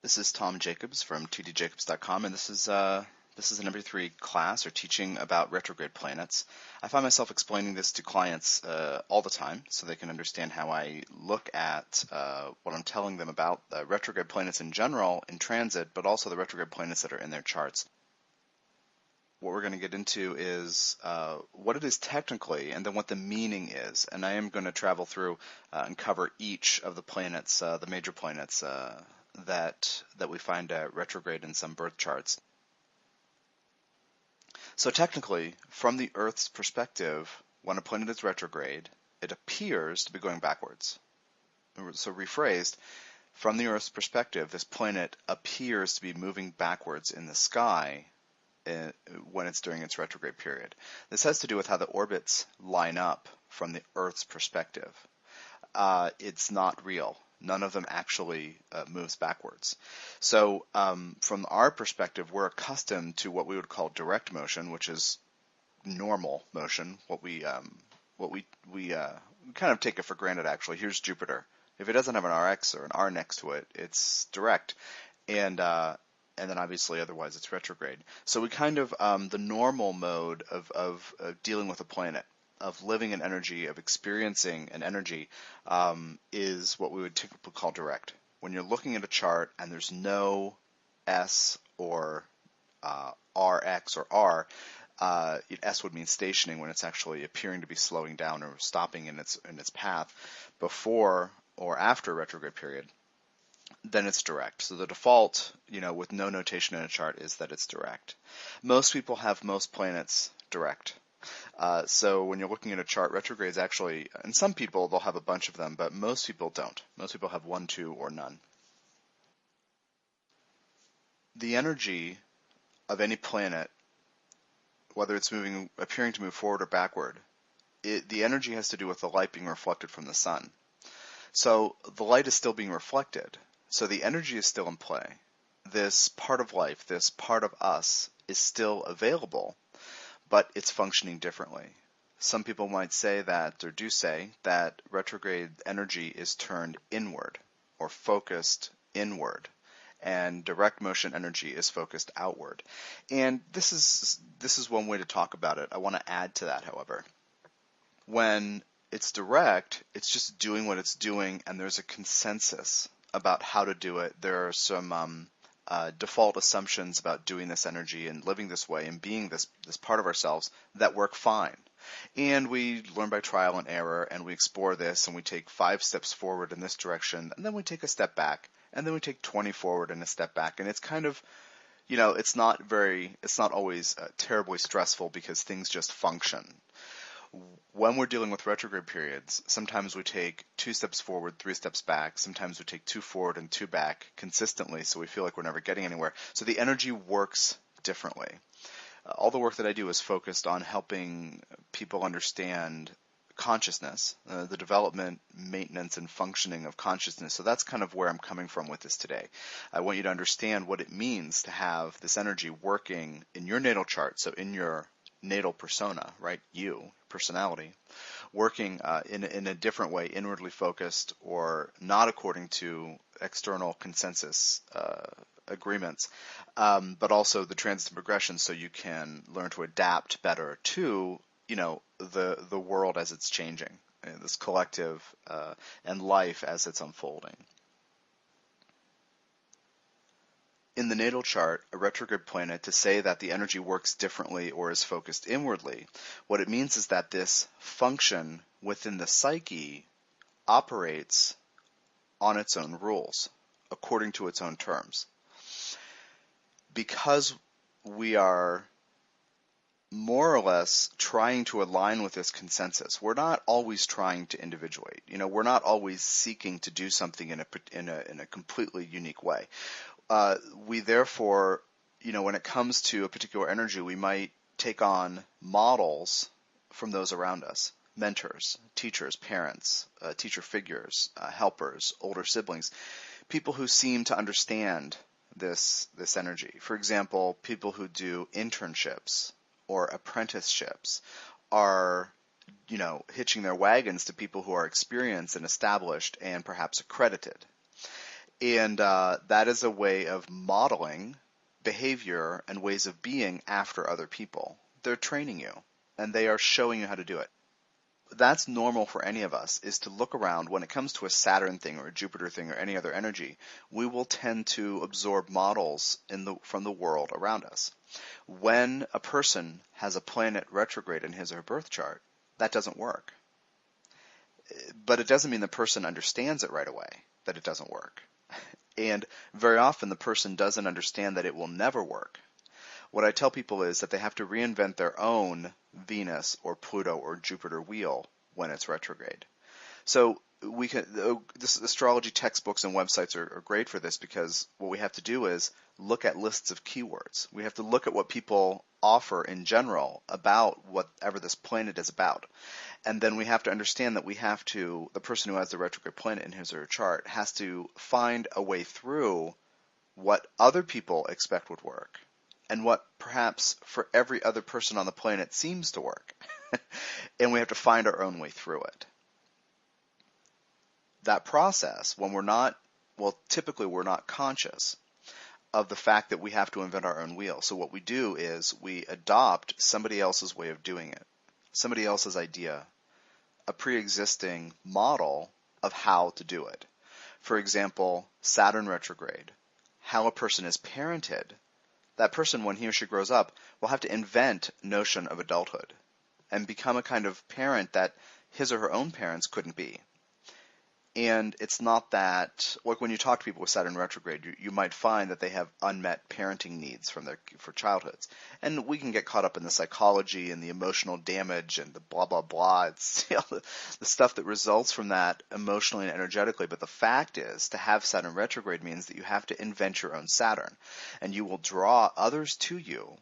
This is Tom Jacobs from tdjacobs.com, and this is an every three class or teaching about retrograde planets. I find myself explaining this to clients all the time, so they can understand how I look at what I'm telling them about retrograde planets in general in transit, but also the retrograde planets that are in their charts. What we're going to get into is what it is technically, and then what the meaning is. And I am going to travel through and cover each of the planets, the major planets that we find retrograde in some birth charts. So technically, from the Earth's perspective, when a planet is retrograde, it appears to be going backwards. So rephrased, from the Earth's perspective, this planet appears to be moving backwards in the sky when it's during its retrograde period. This has to do with how the orbits line up from the Earth's perspective. It's not real. None of them actually moves backwards. So from our perspective, we're accustomed to what we would call direct motion, which is normal motion. What we kind of take it for granted. Actually, here's Jupiter. If it doesn't have an RX or an R next to it, it's direct, and then obviously otherwise it's retrograde. So we kind of the normal mode of dealing with a planet, of living an energy, of experiencing an energy, is what we would typically call direct. When you're looking at a chart and there's no S or RX or R, S would mean stationing when it's actually appearing to be slowing down or stopping in its path before or after retrograde period, then it's direct. So the default, with no notation in a chart, is that it's direct. Most people have most planets direct. So when you're looking at a chart, retrogrades actually, and some people, they'll have a bunch of them, but most people don't. Most people have one, two, or none. The energy of any planet, whether it's appearing to move forward or backward, the energy has to do with the light being reflected from the sun. So the light is still being reflected. So the energy is still in play. This part of life, this part of us, is still available, but it's functioning differently. Some people might say that, or do say, that retrograde energy is turned inward or focused inward, and direct motion energy is focused outward. And this is one way to talk about it. I want to add to that, however. When it's direct, it's just doing what it's doing, and there's a consensus about how to do it. There are some default assumptions about doing this energy and living this way and being this part of ourselves that work fine. And we learn by trial and error, and we explore this, and we take 5 steps forward in this direction, and then we take a step back, and then we take 20 forward and a step back. And it's kind of, it's not always terribly stressful because things just function. When we're dealing with retrograde periods, sometimes we take 2 steps forward, 3 steps back. Sometimes we take 2 forward and 2 back consistently, so we feel like we're never getting anywhere. So the energy works differently. All the work that I do is focused on helping people understand consciousness, the development, maintenance, and functioning of consciousness. So that's kind of where I'm coming from with this today. I want you to understand what it means to have this energy working in your natal chart, so in your natal persona, right? You, personality, working in a different way, inwardly focused or not according to external consensus agreements, but also the transit and progression, so you can learn to adapt better to the world as it's changing, this collective and life as it's unfolding. In the natal chart, a retrograde planet, to say that the energy works differently or is focused inwardly, what it means is that this function within the psyche operates on its own rules, according to its own terms. Because we are more or less trying to align with this consensus, we're not always trying to individuate. We're not always seeking to do something in a completely unique way. We therefore, when it comes to a particular energy, we might take on models from those around us, mentors, teachers, parents, teacher figures, helpers, older siblings, people who seem to understand this energy. For example, people who do internships or apprenticeships are, hitching their wagons to people who are experienced and established and perhaps accredited. And that is a way of modeling behavior and ways of being after other people. They're training you, and they are showing you how to do it. That's normal for any of us, is to look around. When it comes to a Saturn thing or a Jupiter thing or any other energy, we will tend to absorb models from the world around us. When a person has a planet retrograde in his or her birth chart, that doesn't work. But it doesn't mean the person understands it right away, that it doesn't work. And very often the person doesn't understand that it will never work. What I tell people is that they have to reinvent their own Venus or Pluto or Jupiter wheel when it's retrograde. So this astrology textbooks and websites are great for this, because what we have to do is look at lists of keywords. We have to look at what people offer in general about whatever this planet is about. And then we have to understand that the person who has the retrograde planet in his or her chart has to find a way through what other people expect would work and what perhaps for every other person on the planet seems to work. And we have to find our own way through it. That process, typically we're not conscious of the fact that we have to invent our own wheel. So what we do is we adopt somebody else's way of doing it, somebody else's idea, a pre-existing model of how to do it. For example, Saturn retrograde, how a person is parented. That person, when he or she grows up, will have to invent notion of adulthood and become a kind of parent that his or her own parents couldn't be. And it's not that, like when you talk to people with Saturn retrograde, you might find that they have unmet parenting needs for childhoods. And we can get caught up in the psychology and the emotional damage and the blah, blah, blah. It's the stuff that results from that emotionally and energetically. But the fact is, to have Saturn retrograde means that you have to invent your own Saturn. And you will draw others to you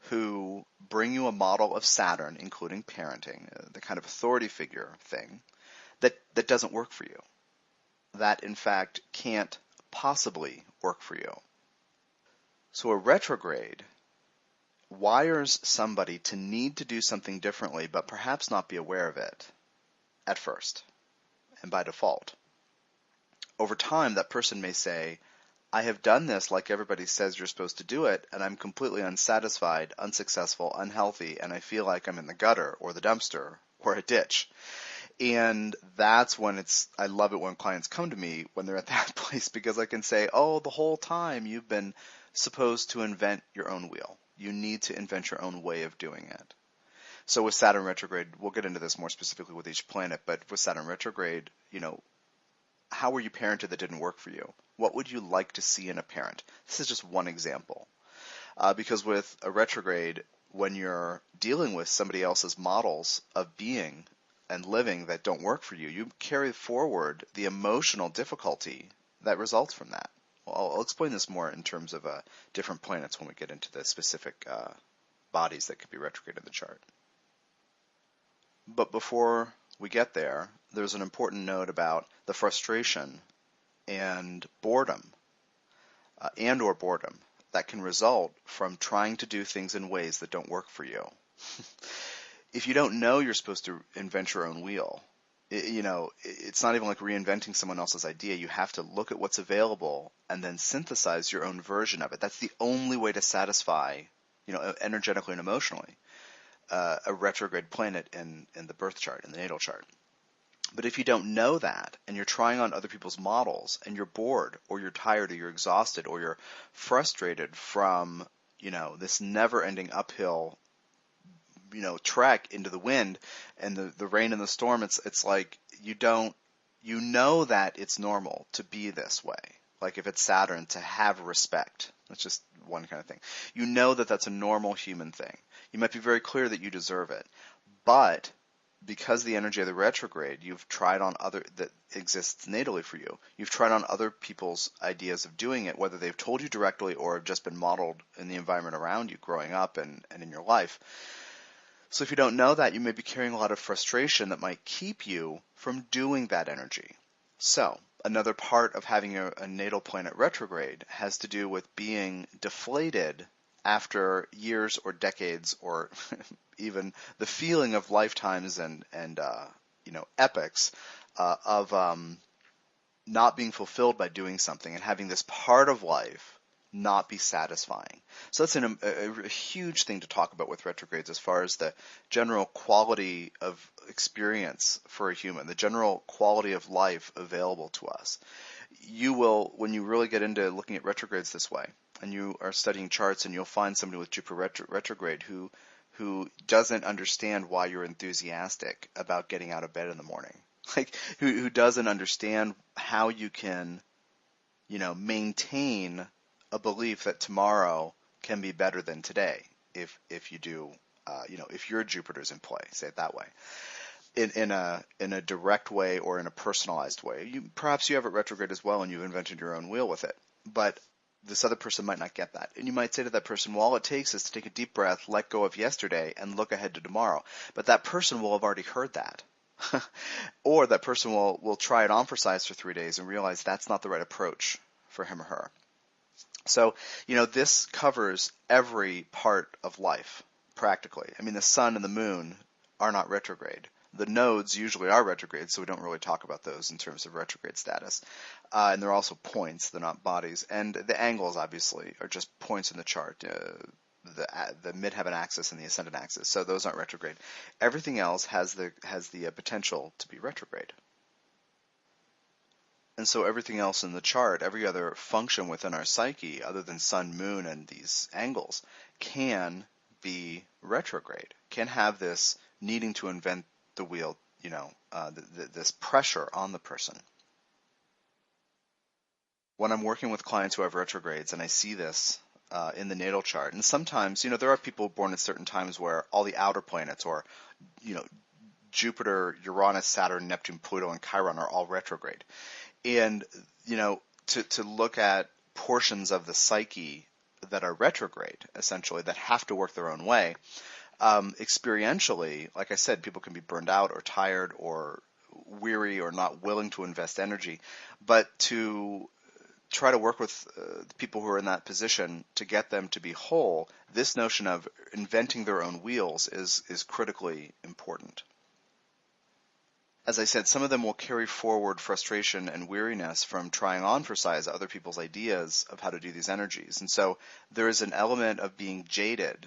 who bring you a model of Saturn, including parenting, the kind of authority figure thing, that doesn't work for you. That, in fact, can't possibly work for you. So a retrograde wires somebody to need to do something differently, but perhaps not be aware of it at first and by default. Over time, that person may say, I have done this like everybody says you're supposed to do it, and I'm completely unsatisfied, unsuccessful, unhealthy, and I feel like I'm in the gutter or the dumpster or a ditch. And that's when I love it when clients come to me when they're at that place, because I can say, oh, the whole time you've been supposed to invent your own wheel. You need to invent your own way of doing it. So with Saturn retrograde, we'll get into this more specifically with each planet, but with Saturn retrograde, how were you parented that didn't work for you? What would you like to see in a parent? This is just one example. Because with a retrograde, when you're dealing with somebody else's models of being and living that don't work for you, you carry forward the emotional difficulty that results from that. Well, I'll explain this more in terms of different planets when we get into the specific bodies that could be retrograde in the chart. But before we get there, there's an important note about the frustration and boredom, or boredom, that can result from trying to do things in ways that don't work for you. If you don't know you're supposed to invent your own wheel, it's not even like reinventing someone else's idea. You have to look at what's available and then synthesize your own version of it. That's the only way to satisfy, energetically and emotionally, a retrograde planet in the birth chart, in the natal chart. But if you don't know that, and you're trying on other people's models, and you're bored, or you're tired, or you're exhausted, or you're frustrated from, this never-ending uphill trek into the wind and the rain and the storm, it's like you know that it's normal to be this way. Like if it's Saturn, to have respect. That's just one kind of thing. You know that that's a normal human thing. You might be very clear that you deserve it. But because the energy of the retrograde, that exists natally for you, you've tried on other people's ideas of doing it, whether they've told you directly or have just been modeled in the environment around you growing up and in your life. So if you don't know that, you may be carrying a lot of frustration that might keep you from doing that energy. So another part of having a natal planet retrograde has to do with being deflated after years or decades or even the feeling of lifetimes and epics of not being fulfilled by doing something and having this part of life not be satisfying. So that's a huge thing to talk about with retrogrades as far as the general quality of experience for a human, the general quality of life available to us. You will, when you really get into looking at retrogrades this way, and you are studying charts, and you'll find somebody with Jupiter retrograde who doesn't understand why you're enthusiastic about getting out of bed in the morning. Like, who doesn't understand how you can, maintain a belief that tomorrow can be better than today if you do, if your Jupiter's in play, say it that way, in a direct way or in a personalized way. Perhaps you have it retrograde as well, and you've invented your own wheel with it, but this other person might not get that. And you might say to that person, well, all it takes is to take a deep breath, let go of yesterday, and look ahead to tomorrow. But that person will have already heard that. Or that person will try it on for size for 3 days and realize that's not the right approach for him or her. So, this covers every part of life, practically. I mean, the sun and the moon are not retrograde. The nodes usually are retrograde, so we don't really talk about those in terms of retrograde status. And they're also points, they're not bodies. And the angles, obviously, are just points in the chart. The midheaven axis and the ascendant axis, so those aren't retrograde. Everything else has the potential to be retrograde. And so everything else in the chart, every other function within our psyche, other than sun, moon, and these angles, can be retrograde, can have this needing to invent the wheel, this pressure on the person. When I'm working with clients who have retrogrades, and I see this in the natal chart, and sometimes, there are people born at certain times where all the outer planets, or, Jupiter, Uranus, Saturn, Neptune, Pluto, and Chiron are all retrograde. And, to look at portions of the psyche that are retrograde, essentially, that have to work their own way, experientially, like I said, people can be burned out or tired or weary or not willing to invest energy. But to try to work with the people who are in that position to get them to be whole, this notion of inventing their own wheels is critically important. As I said, some of them will carry forward frustration and weariness from trying on for size other people's ideas of how to do these energies. And so there is an element of being jaded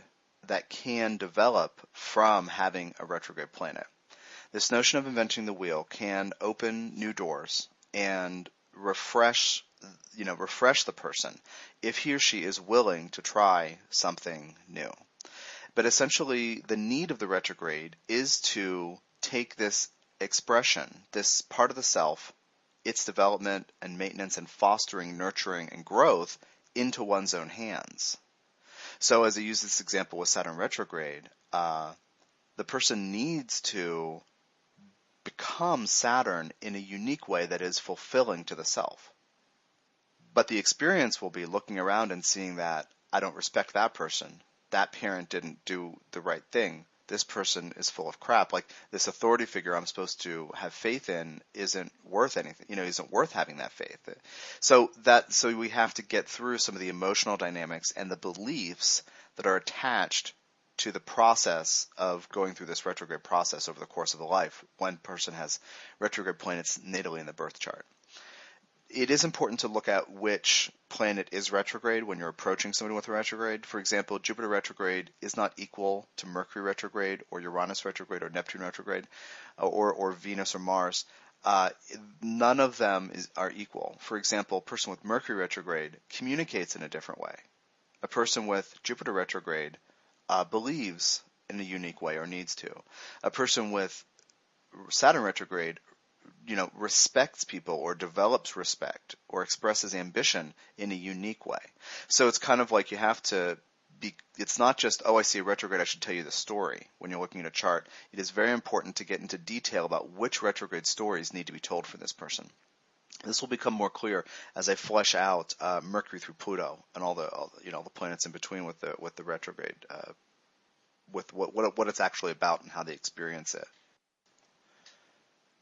that can develop from having a retrograde planet. This notion of inventing the wheel can open new doors and refresh the person if he or she is willing to try something new. But essentially, the need of the retrograde is to take this expression, this part of the self, its development and maintenance and fostering, nurturing, and growth into one's own hands. So as I use this example with Saturn retrograde, the person needs to become Saturn in a unique way that is fulfilling to the self. But the experience will be looking around and seeing that I don't respect that person. That parent didn't do the right thing. This person is full of crap. Like, this authority figure I'm supposed to have faith in isn't worth anything. Isn't worth having that faith. So we have to get through some of the emotional dynamics and the beliefs that are attached to the process of going through this retrograde process over the course of the life when a person has retrograde planets natally in the birth chart. It is important to look at which planet is retrograde when you're approaching somebody with a retrograde. For example, Jupiter retrograde is not equal to Mercury retrograde or Uranus retrograde or Neptune retrograde or Venus or Mars. None of them are equal. For example, a person with Mercury retrograde communicates in a different way. A person with Jupiter retrograde believes in a unique way or needs to. A person with Saturn retrograde respects people or develops respect or expresses ambition in a unique way. So it's kind of like you have to be, it's not just, I see a retrograde, I should tell you the story when you're looking at a chart. It is very important to get into detail about which retrograde stories need to be told for this person. This will become more clear as I flesh out Mercury through Pluto and all the planets in between with the retrograde, with what it's actually about and how they experience it.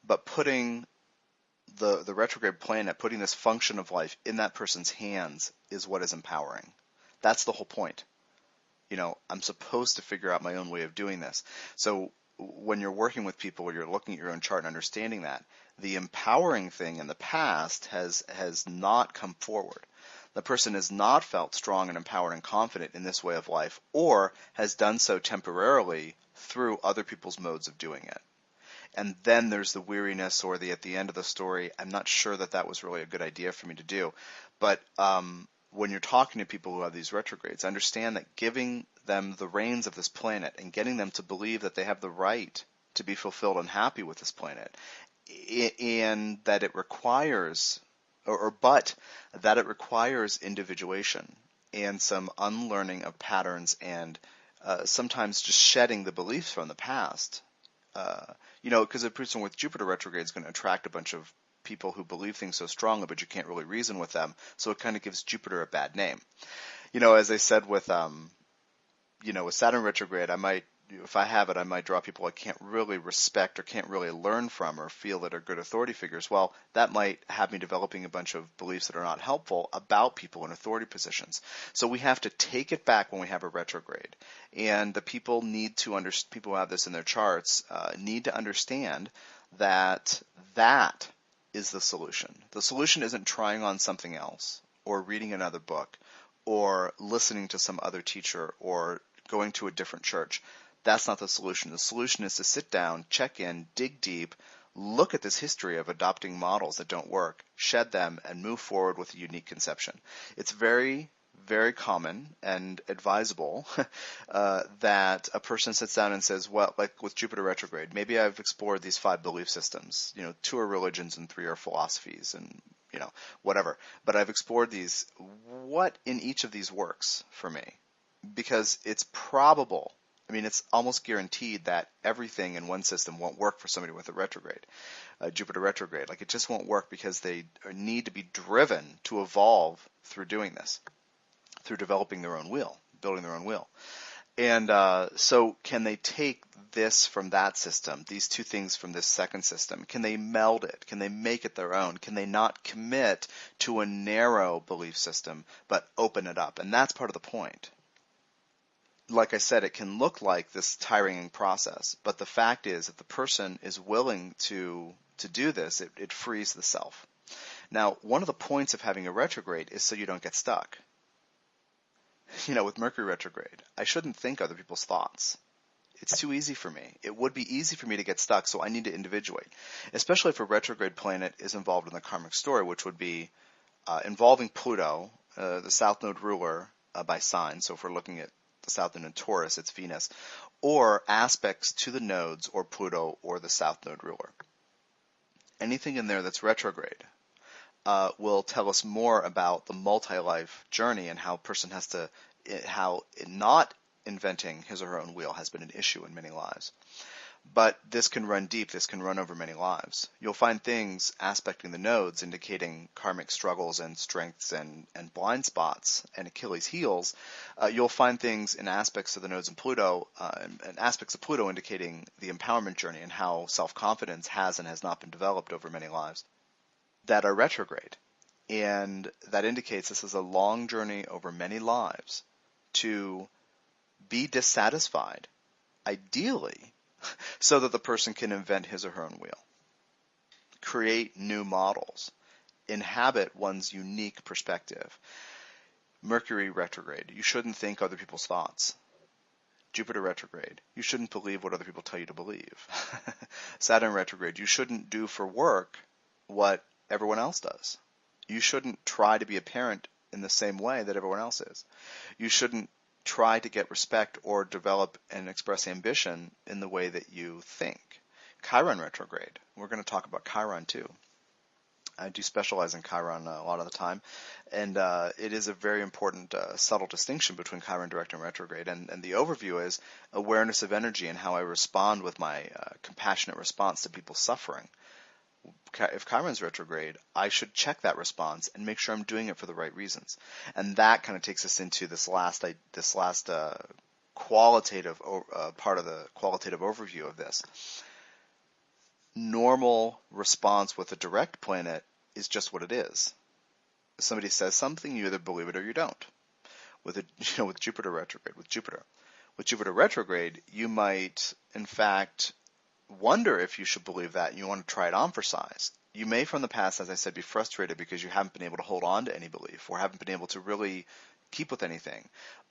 But putting the retrograde planet, putting this function of life in that person's hands is what is empowering. That's the whole point. I'm supposed to figure out my own way of doing this. So when you're working with people or you're looking at your own chart and understanding that, the empowering thing in the past has not come forward. The person has not felt strong and empowered and confident in this way of life, or has done so temporarily through other people's modes of doing it. And then there's the weariness, or the at the end of the story, I'm not sure that that was really a good idea for me to do. But when you're talking to people who have these retrogrades, understand that giving them the reins of this planet and getting them to believe that they have the right to be fulfilled and happy with this planet, and that it requires, but that it requires individuation and some unlearning of patterns, and sometimes just shedding the beliefs from the past. Because a person with Jupiter retrograde is going to attract a bunch of people who believe things so strongly, but you can't really reason with them. So it kind of gives Jupiter a bad name. As I said with Saturn retrograde, if I have it, I might draw people I can't really respect or can't really learn from or feel that are good authority figures. Well, that might have me developing a bunch of beliefs that are not helpful about people in authority positions. So we have to take it back when we have a retrograde. And the people people who have this in their charts need to understand that is the solution. The solution isn't trying on something else or reading another book or listening to some other teacher or going to a different church. That's not the solution. The solution is to sit down, check in, dig deep, look at this history of adopting models that don't work, shed them, and move forward with a unique conception. It's very, very common and advisable that a person sits down and says, well, like with Jupiter retrograde, maybe I've explored these 5 belief systems. 2 are religions and 3 are philosophies and, whatever. But I've explored these. What in each of these works for me? Because it's probable, it's almost guaranteed that everything in one system won't work for somebody with a retrograde, Jupiter retrograde. Like, it just won't work because they need to be driven to evolve through doing this, through developing their own wheel, building their own wheel. And so can they take this from that system, these 2 things from this second system? Can they meld it? Can they make it their own? Can they not commit to a narrow belief system, but open it up? And that's part of the point. Like I said, it can look like this tiring process, but the fact is, if the person is willing to do this, it frees the self. Now, one of the points of having a retrograde is so you don't get stuck. With Mercury retrograde, I shouldn't think other people's thoughts. It's too easy for me. It would be easy for me to get stuck, so I need to individuate, especially if a retrograde planet is involved in the karmic story, which would be involving Pluto, the south node ruler by sign. So if we're looking at the south node in Taurus, it's Venus, or aspects to the nodes or Pluto or the south node ruler. Anything in there that's retrograde will tell us more about the multi-life journey and how a person how not inventing his or her own wheel has been an issue in many lives. But this can run deep. This can run over many lives. You'll find things aspecting the nodes indicating karmic struggles and strengths and blind spots and Achilles' heels. You'll find things in aspects of the nodes in Pluto and aspects of Pluto indicating the empowerment journey and how self-confidence has and has not been developed over many lives that are retrograde. And that indicates this is a long journey over many lives to be dissatisfied, ideally, so that the person can invent his or her own wheel, create new models, inhabit one's unique perspective. Mercury retrograde, you shouldn't think other people's thoughts. Jupiter retrograde, you shouldn't believe what other people tell you to believe. Saturn retrograde, you shouldn't do for work what everyone else does. You shouldn't try to be a parent in the same way that everyone else is. You shouldn't try to get respect or develop and express ambition in the way that you think. Chiron retrograde. We're going to talk about Chiron too. I do specialize in Chiron a lot of the time, and it is a very important subtle distinction between Chiron direct and retrograde. And the overview is awareness of energy and how I respond with my compassionate response to people suffering. If Chiron's retrograde, I should check that response and make sure I'm doing it for the right reasons. And that kind of takes us into this last qualitative part of the qualitative overview of this. Normal response with a direct planet is just what it is. If somebody says something, you either believe it or you don't. With Jupiter retrograde, with Jupiter retrograde, you might in fact wonder if you should believe that and you want to try it on for size. You may from the past, as I said, be frustrated because you haven't been able to hold on to any belief or haven't been able to really keep with anything.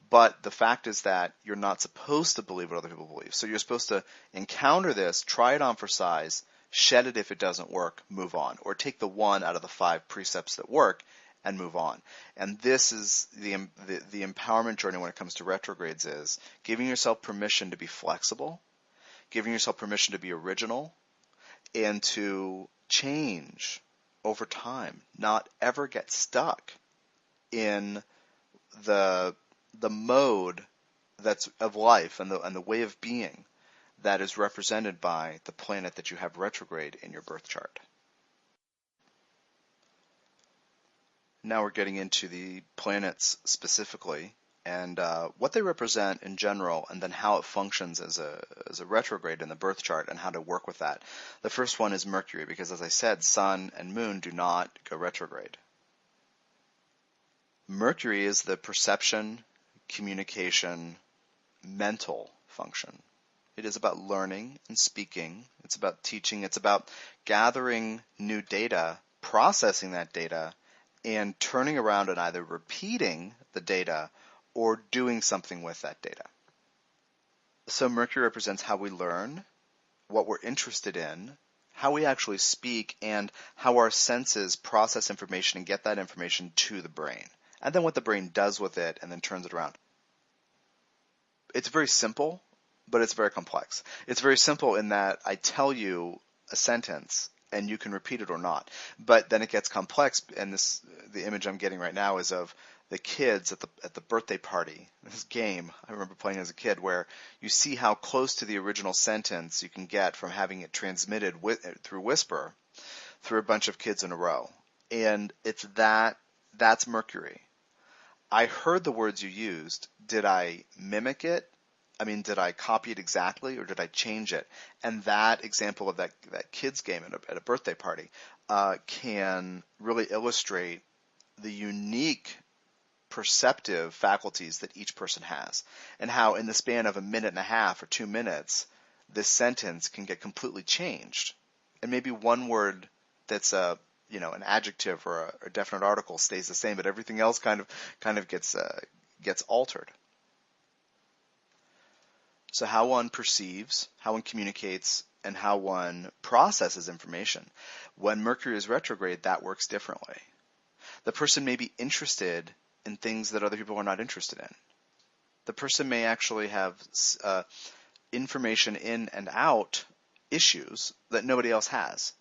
But the fact is that you're not supposed to believe what other people believe. So you're supposed to encounter this, try it on for size, shed it if it doesn't work, move on. Or take the one out of the 5 precepts that work and move on. And this is the empowerment journey when it comes to retrogrades, is giving yourself permission to be flexible, giving yourself permission to be original, and to change over time, not ever get stuck in the mode that's of life and the way of being that is represented by the planet that you have retrograde in your birth chart. Now we're getting into the planets specifically and what they represent in general, and then how it functions as a retrograde in the birth chart and how to work with that. The first one is Mercury, because as I said, Sun and Moon do not go retrograde. Mercury is the perception, communication, mental function. It is about learning and speaking. It's about teaching. It's about gathering new data, processing that data, and turning around and either repeating the data or doing something with that data. So Mercury represents how we learn, what we're interested in, how we actually speak, and how our senses process information and get that information to the brain, and then what the brain does with it and then turns it around. It's very simple, but it's very complex. It's very simple in that I tell you a sentence and you can repeat it or not. But then it gets complex, and the image I'm getting right now is of the kids at the birthday party. This game I remember playing as a kid, where you see how close to the original sentence you can get from having it transmitted through whisper through a bunch of kids in a row. And that's Mercury. I heard the words you used. Did I mimic it? I mean, did I copy it exactly, or did I change it? And that example of that kids game at a birthday party can really illustrate the unique perceptive faculties that each person has, and how in the span of a minute and a half or 2 minutes, this sentence can get completely changed. And maybe one word that's an adjective or a definite article stays the same, but everything else kind of gets altered. So how one perceives, how one communicates, and how one processes information. When Mercury is retrograde, that works differently. The person may be interested in things that other people are not interested in. The person may actually have information in and out issues that nobody else has.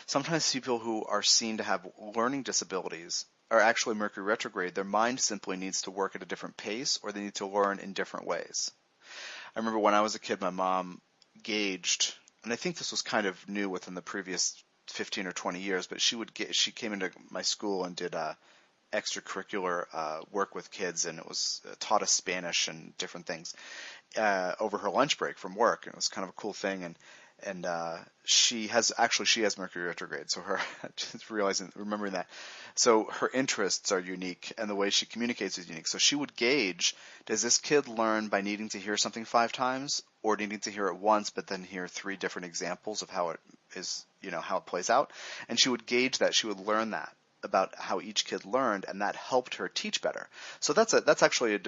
Sometimes people who are seen to have learning disabilities are actually Mercury retrograde. Their mind simply needs to work at a different pace, or they need to learn in different ways. I remember when I was a kid, my mom gauged, and I think this was kind of new within the previous 15 or 20 years, but she came into my school and did extracurricular work with kids, and it was taught us Spanish and different things over her lunch break from work, and it was kind of a cool thing. And she has Mercury retrograde, so her just remembering that. So her interests are unique, and the way she communicates is unique. So she would gauge: does this kid learn by needing to hear something 5 times, or needing to hear it once but then hear 3 different examples of how it is, how it plays out? And she would gauge that. She would learn that about how each kid learned, and that helped her teach better. So that's actually a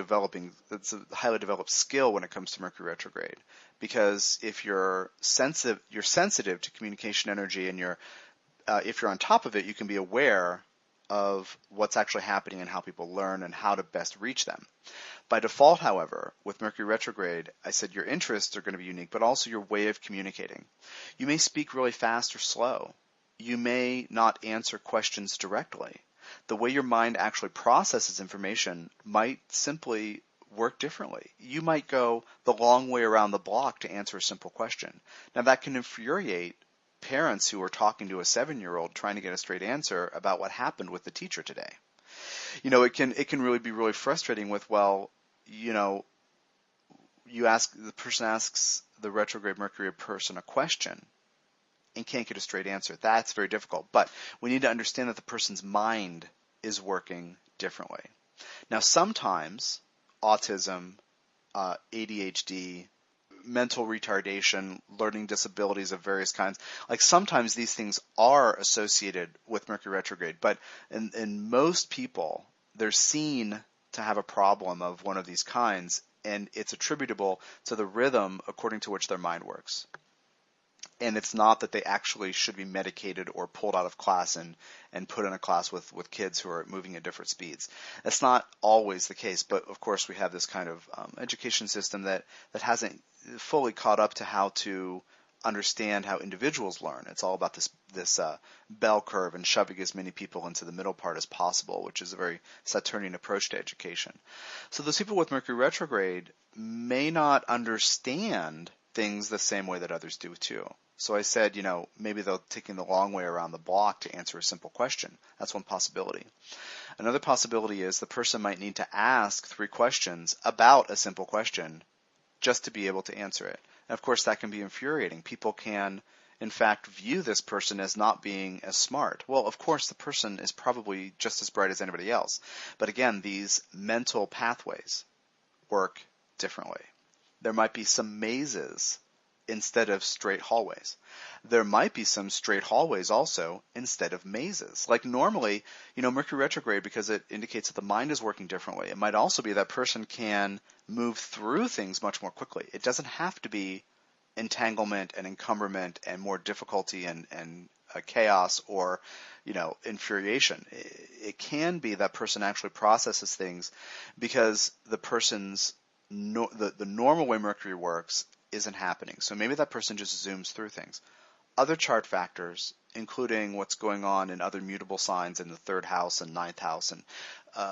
highly developed skill when it comes to Mercury retrograde, because if you're sensitive to communication energy, and if you're on top of it, you can be aware of what's actually happening and how people learn and how to best reach them. By default, however, with Mercury retrograde, I said your interests are going to be unique, but also your way of communicating. You may speak really fast or slow. You may not answer questions directly. The way your mind actually processes information might simply work differently. You might go the long way around the block to answer a simple question. Now that can infuriate parents who are talking to a 7-year-old trying to get a straight answer about what happened with the teacher today. It can really be really frustrating with, the person asks the retrograde Mercury person a question and can't get a straight answer. That's very difficult. But we need to understand that the person's mind is working differently. Now, sometimes autism, ADHD, mental retardation, learning disabilities of various kinds. Like sometimes these things are associated with Mercury retrograde, but in most people, they're seen to have a problem of one of these kinds, and it's attributable to the rhythm according to which their mind works. And it's not that they actually should be medicated or pulled out of class and put in a class with kids who are moving at different speeds. That's not always the case, but of course we have this kind of education system that hasn't fully caught up to how to understand how individuals learn. It's all about this bell curve and shoving as many people into the middle part as possible, which is a very Saturnian approach to education. So those people with Mercury retrograde may not understand things the same way that others do too. So I said, maybe they're taking the long way around the block to answer a simple question. That's one possibility. Another possibility is the person might need to ask 3 questions about a simple question just to be able to answer it. And of course, that can be infuriating. People can, in fact, view this person as not being as smart. Well, of course, the person is probably just as bright as anybody else. But again, these mental pathways work differently. There might be some mazes instead of straight hallways. There might be some straight hallways also instead of mazes. Like normally, Mercury retrograde, because it indicates that the mind is working differently, it might also be that person can move through things much more quickly. It doesn't have to be entanglement and encumberment and more difficulty and chaos or, infuriation. It can be that person actually processes things because the person's the normal way Mercury works isn't happening. So maybe that person just zooms through things. Other chart factors, including what's going on in other mutable signs in the 3rd house and 9th house and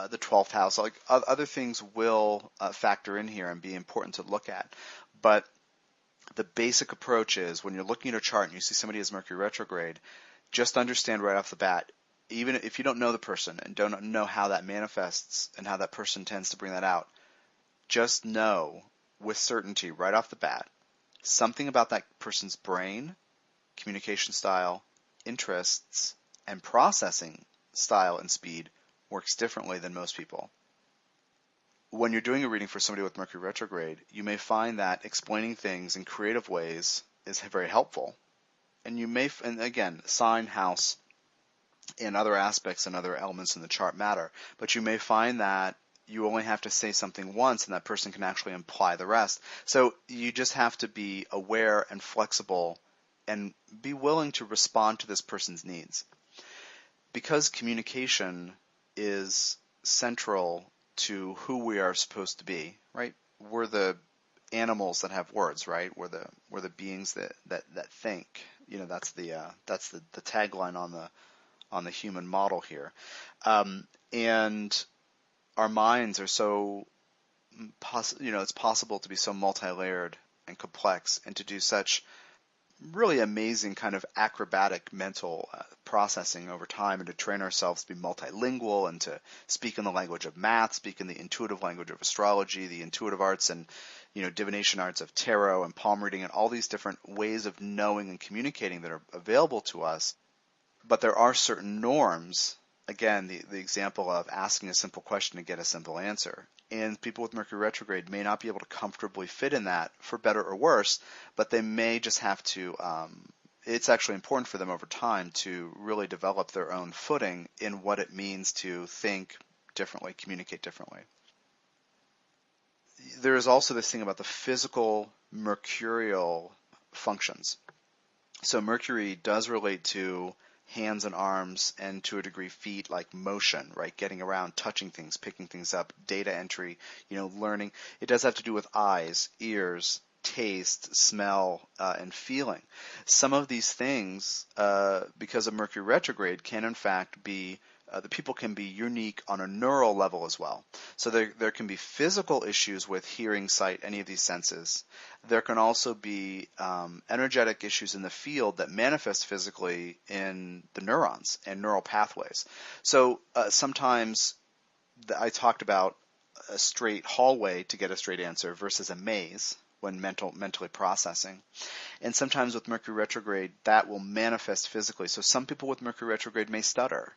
the 12th house, like other things will factor in here and be important to look at. But the basic approach is when you're looking at a chart and you see somebody as Mercury retrograde, just understand right off the bat, even if you don't know the person and don't know how that manifests and how that person tends to bring that out, just know with certainty right off the bat, something about that person's brain, communication style, interests, and processing style and speed works differently than most people. When you're doing a reading for somebody with Mercury retrograde, you may find that explaining things in creative ways is very helpful. And and again, sign, house, and other aspects and other elements in the chart matter, but you may find that you only have to say something once and that person can actually imply the rest. So you just have to be aware and flexible and be willing to respond to this person's needs. Because communication is central to who we are supposed to be, right? We're the animals that have words, right? We're the beings that think. That's the tagline on the human model here. And our minds are so, it's possible to be so multi-layered and complex and to do such really amazing kind of acrobatic mental processing over time and to train ourselves to be multilingual and to speak in the language of math, speak in the intuitive language of astrology, the intuitive arts and, divination arts of tarot and palm reading and all these different ways of knowing and communicating that are available to us. But there are certain norms. Again, the example of asking a simple question to get a simple answer. And people with Mercury retrograde may not be able to comfortably fit in that for better or worse, but they may just have to, it's actually important for them over time to really develop their own footing in what it means to think differently, communicate differently. There is also this thing about the physical mercurial functions. So Mercury does relate to hands and arms and to a degree feet, like motion, right? Getting around, touching things, picking things up, data entry, learning. It does have to do with eyes, ears, taste, smell, and feeling. Some of these things, because of Mercury retrograde, can in fact be the people can be unique on a neural level as well. So there can be physical issues with hearing, sight, any of these senses. There can also be energetic issues in the field that manifest physically in the neurons and neural pathways. So sometimes I talked about a straight hallway to get a straight answer versus a maze when mentally processing. And sometimes with Mercury retrograde, that will manifest physically. So some people with Mercury retrograde may stutter.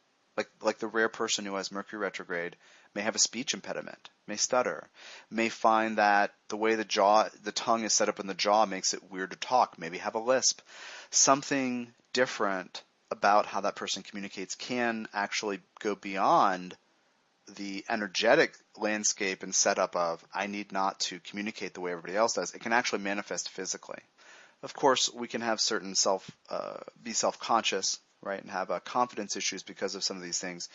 Like the rare person who has Mercury retrograde may have a speech impediment, may stutter, may find that the way the tongue is set up in the jaw makes it weird to talk, maybe have a lisp. Something different about how that person communicates can actually go beyond the energetic landscape and setup of I need not to communicate the way everybody else does. It can actually manifest physically. Of course, we can have certain be self-conscious, right, and have confidence issues because of some of these things.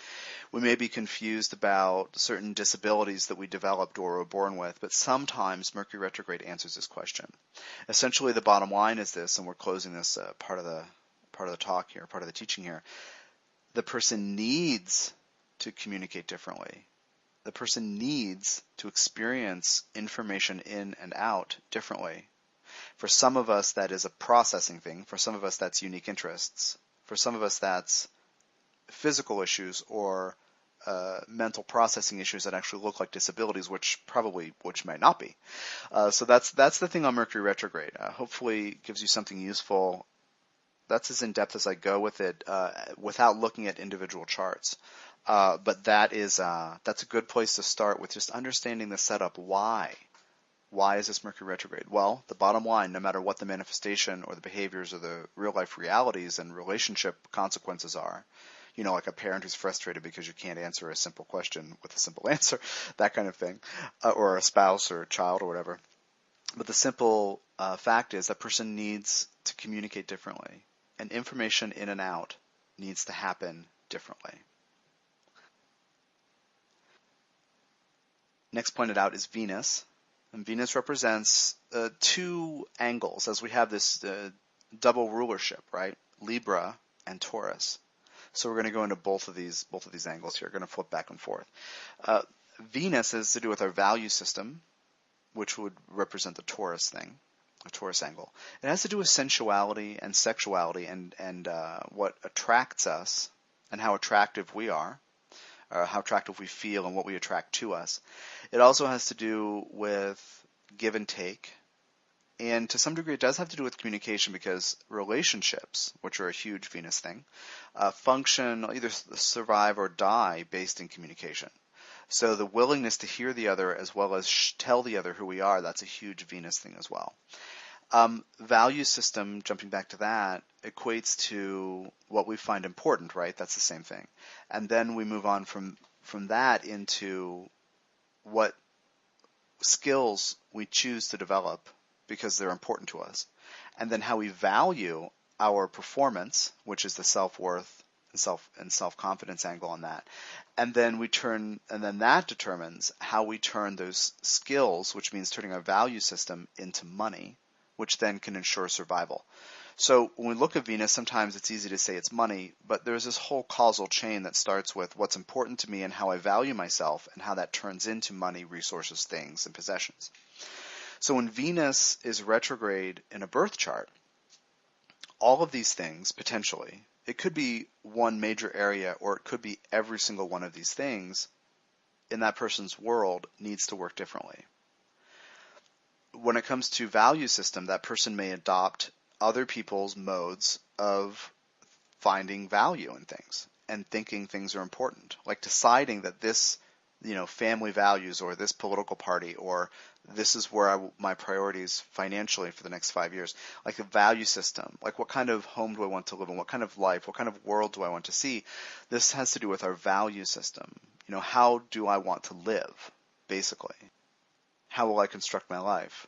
We may be confused about certain disabilities that we developed or were born with, but sometimes Mercury retrograde answers this question. Essentially, the bottom line is this, and we're closing this part of the talk here, part of the teaching here. The person needs to communicate differently. The person needs to experience information in and out differently. For some of us, that is a processing thing. For some of us, that's unique interests. For some of us, that's physical issues or mental processing issues that actually look like disabilities, which might not be. So that's the thing on Mercury retrograde. Hopefully, it gives you something useful. That's as in depth as I go with it, without looking at individual charts. But that's a good place to start with just understanding the setup. Why? Why is this Mercury retrograde? Well, the bottom line, no matter what the manifestation or the behaviors or the real life realities and relationship consequences are, like a parent who's frustrated because you can't answer a simple question with a simple answer, that kind of thing, or a spouse or a child or whatever. But the simple fact is that person needs to communicate differently, and information in and out needs to happen differently. Next pointed out is Venus. And Venus represents two angles, as we have this double rulership, right? Libra and Taurus. So we're going to go into both of these angles here. We're going to flip back and forth. Venus has to do with our value system, which would represent the Taurus thing, a Taurus angle. It has to do with sensuality and sexuality and what attracts us and how attractive we are, or how attractive we feel and what we attract to us. It also has to do with give and take. And to some degree, it does have to do with communication because relationships, which are a huge Venus thing, function either survive or die based in communication. So the willingness to hear the other as well as tell the other who we are, that's a huge Venus thing as well. Value system, jumping back to that, equates to what we find important, right? That's the same thing. And then we move on from that into what skills we choose to develop because they're important to us. And then how we value our performance, which is the self-worth and self-confidence angle on that. And then that determines how we turn those skills, which means turning our value system into money, which then can ensure survival. So when we look at Venus, sometimes it's easy to say it's money, but there's this whole causal chain that starts with what's important to me and how I value myself and how that turns into money, resources, things, and possessions. So when Venus is retrograde in a birth chart, all of these things, potentially, it could be one major area or it could be every single one of these things in that person's world needs to work differently. When it comes to value system, that person may adopt other people's modes of finding value in things and thinking things are important, like deciding that this, family values or this political party or this is where my priorities financially for the next 5 years, like a value system, like what kind of home do I want to live in, what kind of life, what kind of world do I want to see. This has to do with our value system. How do I want to live, basically? How will I construct my life?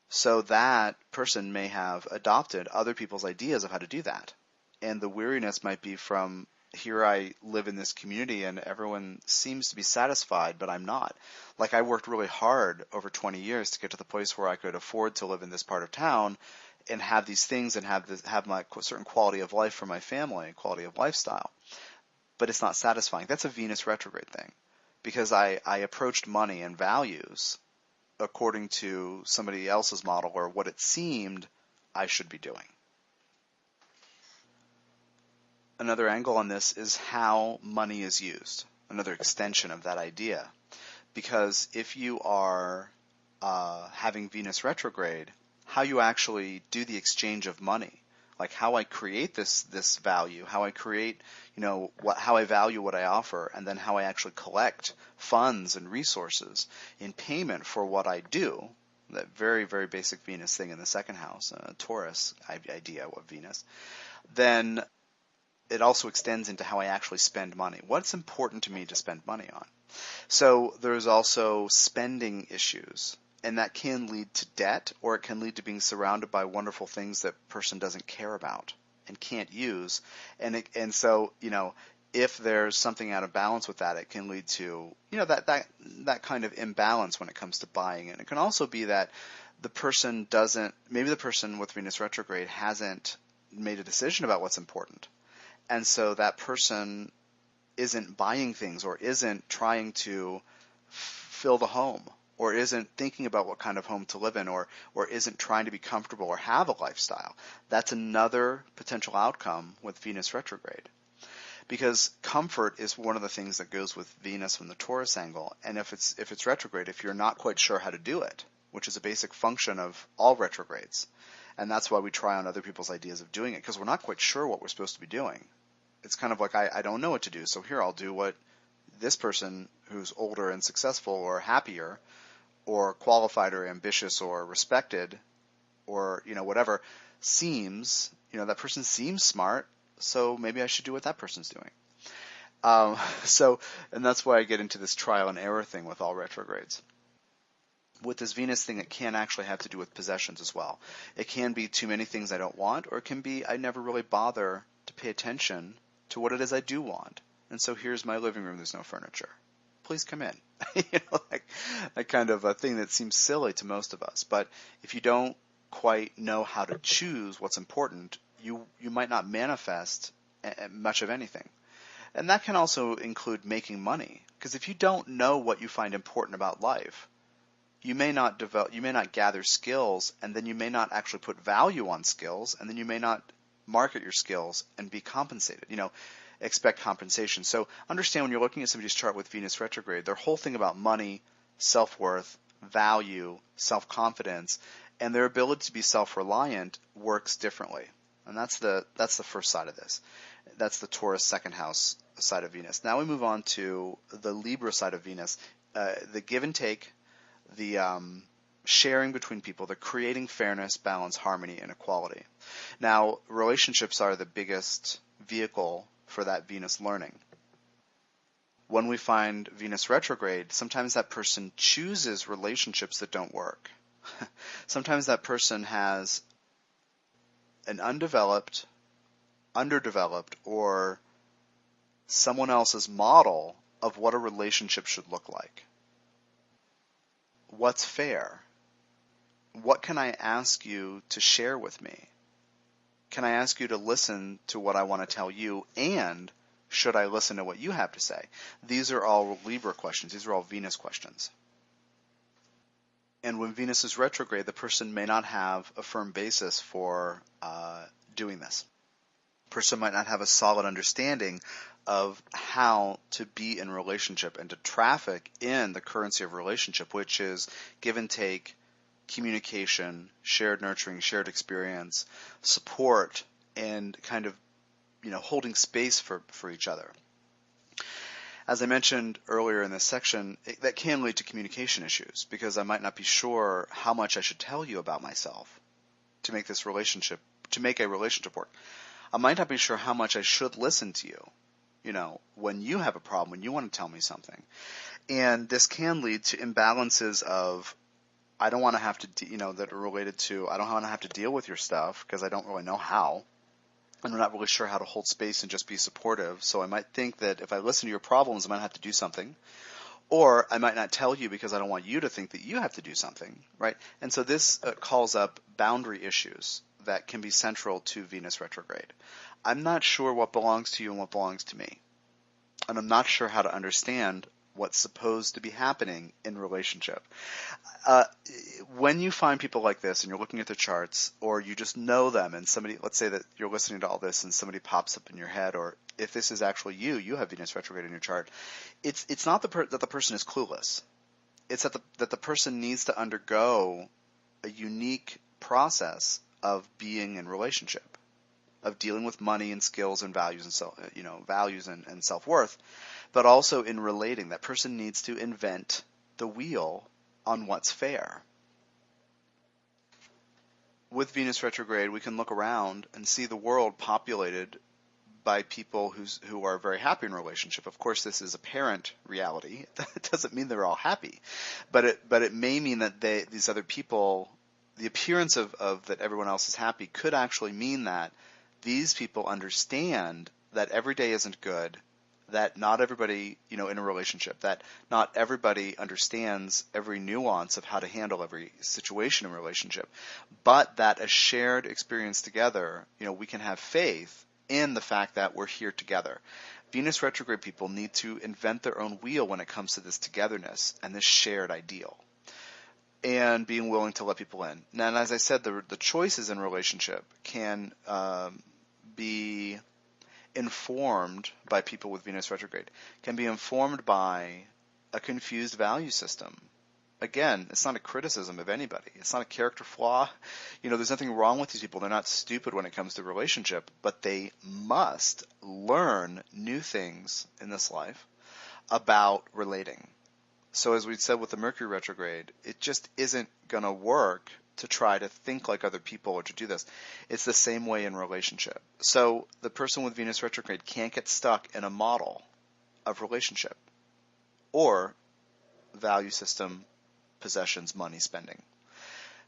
So that person may have adopted other people's ideas of how to do that. And the weariness might be from, here I live in this community and everyone seems to be satisfied, but I'm not. Like I worked really hard over 20 years to get to the place where I could afford to live in this part of town and have these things and have my certain quality of life for my family, quality of lifestyle. But it's not satisfying. That's a Venus retrograde thing because I approached money and values according to somebody else's model or what it seemed I should be doing. Another angle on this is how money is used, another extension of that idea. Because if you are having Venus retrograde, how you actually do the exchange of money, like how I create this value, how I create, how I value what I offer, and then how I actually collect funds and resources in payment for what I do. That very, very basic Venus thing in the second house, Taurus idea of Venus. Then it also extends into how I actually spend money. What's important to me to spend money on? So there's also spending issues, and that can lead to debt, or it can lead to being surrounded by wonderful things that person doesn't care about and can't use. And so, if there's something out of balance with that, it can lead to, that kind of imbalance when it comes to buying. And it can also be that maybe the person with Venus retrograde hasn't made a decision about what's important. And so that person isn't buying things, or isn't trying to fill the home, or isn't thinking about what kind of home to live in, or isn't trying to be comfortable or have a lifestyle. That's another potential outcome with Venus retrograde. Because comfort is one of the things that goes with Venus from the Taurus angle. And if it's retrograde, if you're not quite sure how to do it, which is a basic function of all retrogrades, and that's why we try on other people's ideas of doing it, because we're not quite sure what we're supposed to be doing. It's kind of like, I don't know what to do, so here I'll do what this person who's older and successful or happier or qualified or ambitious or respected or, whatever seems, that person seems smart, so maybe I should do what that person's doing. And that's why I get into this trial and error thing with all retrogrades. With this Venus thing, it can actually have to do with possessions as well. It can be too many things I don't want, or it can be I never really bother to pay attention to what it is I do want. And so here's my living room, there's no furniture. Please come in. Like that kind of a thing that seems silly to most of us. But if you don't quite know how to choose what's important, you might not manifest much of anything. And that can also include making money. Because if you don't know what you find important about life, you may not gather skills, and then you may not actually put value on skills, and then you may not market your skills and be compensated. Expect compensation. So understand, when you're looking at somebody's chart with Venus retrograde, their whole thing about money, self-worth, value, self-confidence, and their ability to be self-reliant works differently. And that's the first side of this. That's the Taurus second house side of Venus. Now we move on to the Libra side of Venus, the give and take, the sharing between people, the creating fairness, balance, harmony, and equality. Now, relationships are the biggest vehicle for that Venus learning. When we find Venus retrograde, sometimes that person chooses relationships that don't work. Sometimes that person has an undeveloped, underdeveloped, or someone else's model of what a relationship should look like. What's fair? What can I ask you to share with me? Can I ask you to listen to what I want to tell you, and should I listen to what you have to say? These are all Libra questions. These are all Venus questions. And when Venus is retrograde, the person may not have a firm basis for doing this. The person might not have a solid understanding of how to be in relationship and to traffic in the currency of relationship, which is give and take, communication, shared nurturing, shared experience, support, and kind of, holding space for each other. As I mentioned earlier in this section, that can lead to communication issues, because I might not be sure how much I should tell you about myself to make a relationship work. I might not be sure how much I should listen to you, when you have a problem, when you want to tell me something. And this can lead to imbalances of, I don't want to have to, that are related to, I don't want to have to deal with your stuff because I don't really know how. And I'm not really sure how to hold space and just be supportive. So I might think that if I listen to your problems, I might have to do something. Or I might not tell you because I don't want you to think that you have to do something, right? And so this calls up boundary issues that can be central to Venus retrograde. I'm not sure what belongs to you and what belongs to me. And I'm not sure how to understand what's supposed to be happening in relationship. When you find people like this and you're looking at their charts, or you just know them, and somebody, let's say that you're listening to all this and somebody pops up in your head, or if this is actually you have Venus retrograde in your chart, it's not that the person is clueless. It's that the person needs to undergo a unique process of being in relationship. of dealing with money and skills and values and values and self-worth, but also in relating. That person needs to invent the wheel on what's fair. With Venus retrograde, we can look around and see the world populated by people who are very happy in relationship. Of course, this is apparent reality. It doesn't mean they're all happy, but it may mean that these other people, the appearance of that everyone else is happy, could actually mean that these people understand that every day isn't good, that not everybody, in a relationship, that not everybody understands every nuance of how to handle every situation in a relationship, but that a shared experience together, we can have faith in the fact that we're here together. Venus retrograde people need to invent their own wheel when it comes to this togetherness and this shared ideal, and being willing to let people in. Now, and as I said, the choices in relationship can be informed by people with Venus retrograde, can be informed by a confused value system. Again, it's not a criticism of anybody. It's not a character flaw. There's nothing wrong with these people. They're not stupid when it comes to relationship, but they must learn new things in this life about relating. So as we said with the Mercury retrograde, it just isn't going to work to try to think like other people or to do this. It's the same way in relationship. So the person with Venus retrograde can't get stuck in a model of relationship or value system, possessions, money, spending.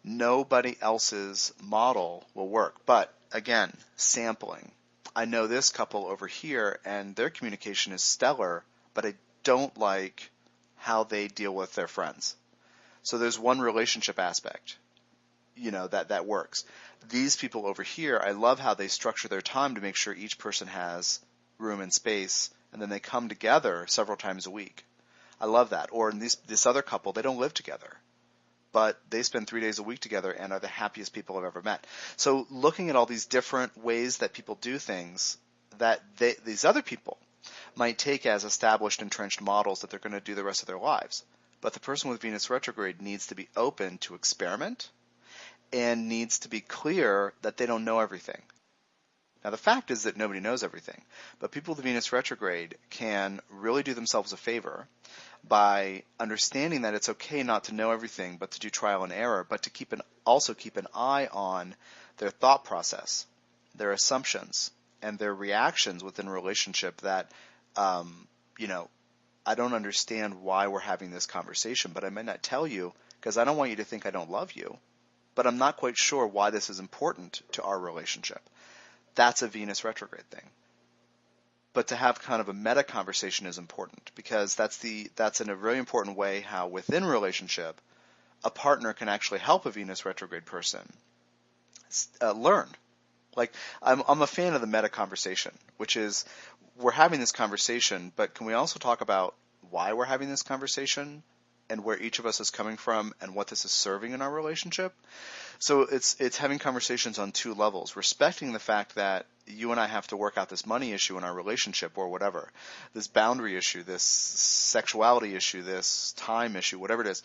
Nobody else's model will work. But again, sampling. I know this couple over here and their communication is stellar, but I don't like how they deal with their friends. So there's one relationship aspect that works. These people over here, I love how they structure their time to make sure each person has room and space, and then they come together several times a week. I love that. Or in this other couple, they don't live together, but they spend 3 days a week together and are the happiest people I've ever met. So looking at all these different ways that people do things that these other people might take as established, entrenched models that they're going to do the rest of their lives. But the person with Venus retrograde needs to be open to experiment and needs to be clear that they don't know everything. Now, the fact is that nobody knows everything, but people with Venus retrograde can really do themselves a favor by understanding that it's okay not to know everything, but to do trial and error, but to also keep an eye on their thought process, their assumptions, and their reactions within a relationship that, I don't understand why we're having this conversation, but I might not tell you because I don't want you to think I don't love you, but I'm not quite sure why this is important to our relationship. That's a Venus retrograde thing. But to have kind of a meta conversation is important because that's in a very important way how within relationship a partner can actually help a Venus retrograde person learn. Like I'm a fan of the meta conversation, which is we're having this conversation, but can we also talk about why we're having this conversation and where each of us is coming from and what this is serving in our relationship? So it's having conversations on two levels, respecting the fact that you and I have to work out this money issue in our relationship or whatever, this boundary issue, this sexuality issue, this time issue, whatever it is.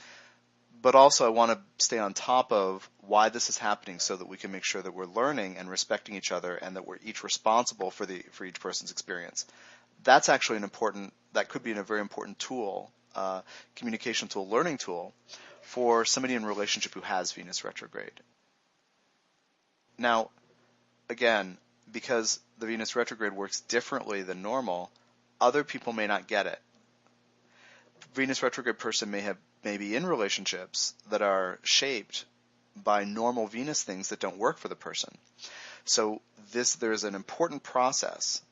But also I want to stay on top of why this is happening so that we can make sure that we're learning and respecting each other and that we're each responsible for each person's experience. That's actually that could be a very important tool, communication tool, learning tool for somebody in a relationship who has Venus retrograde. Now, again, because the Venus retrograde works differently than normal, other people may not get it. Venus retrograde person may be in relationships that are shaped by normal Venus things that don't work for the person. So there's an important process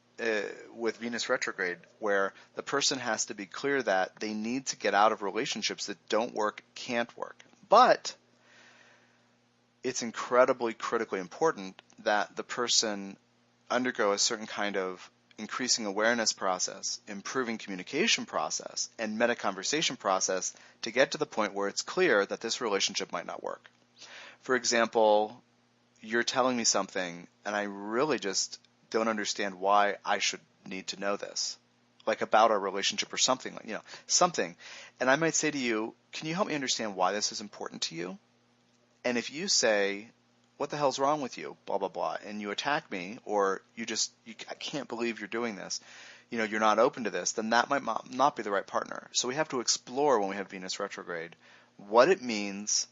with Venus retrograde where the person has to be clear that they need to get out of relationships that don't work, can't work. But it's incredibly critically important that the person undergo a certain kind of increasing awareness process, improving communication process, and meta conversation process to get to the point where it's clear that this relationship might not work. For example, you're telling me something and I really just don't understand why I should need to know this, like about our relationship or something, something. And I might say to you, can you help me understand why this is important to you? And if you say, what the hell's wrong with you, blah, blah, blah, and you attack me, or I can't believe you're doing this, you're not open to this, then that might not be the right partner. So we have to explore when we have Venus retrograde what it means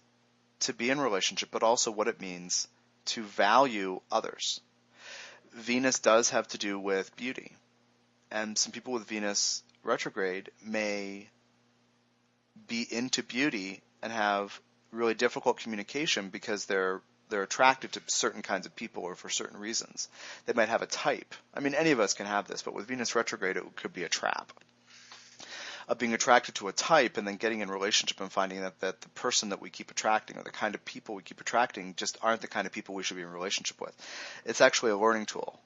to be in a relationship, but also what it means to value others. Venus does have to do with beauty, and some people with Venus retrograde may be into beauty and have really difficult communication because they're attracted to certain kinds of people or for certain reasons. They might have a type. I mean, any of us can have this, but with Venus retrograde, it could be a trap of being attracted to a type and then getting in a relationship and finding that the person that we keep attracting or the kind of people we keep attracting just aren't the kind of people we should be in a relationship with. It's actually a learning tool.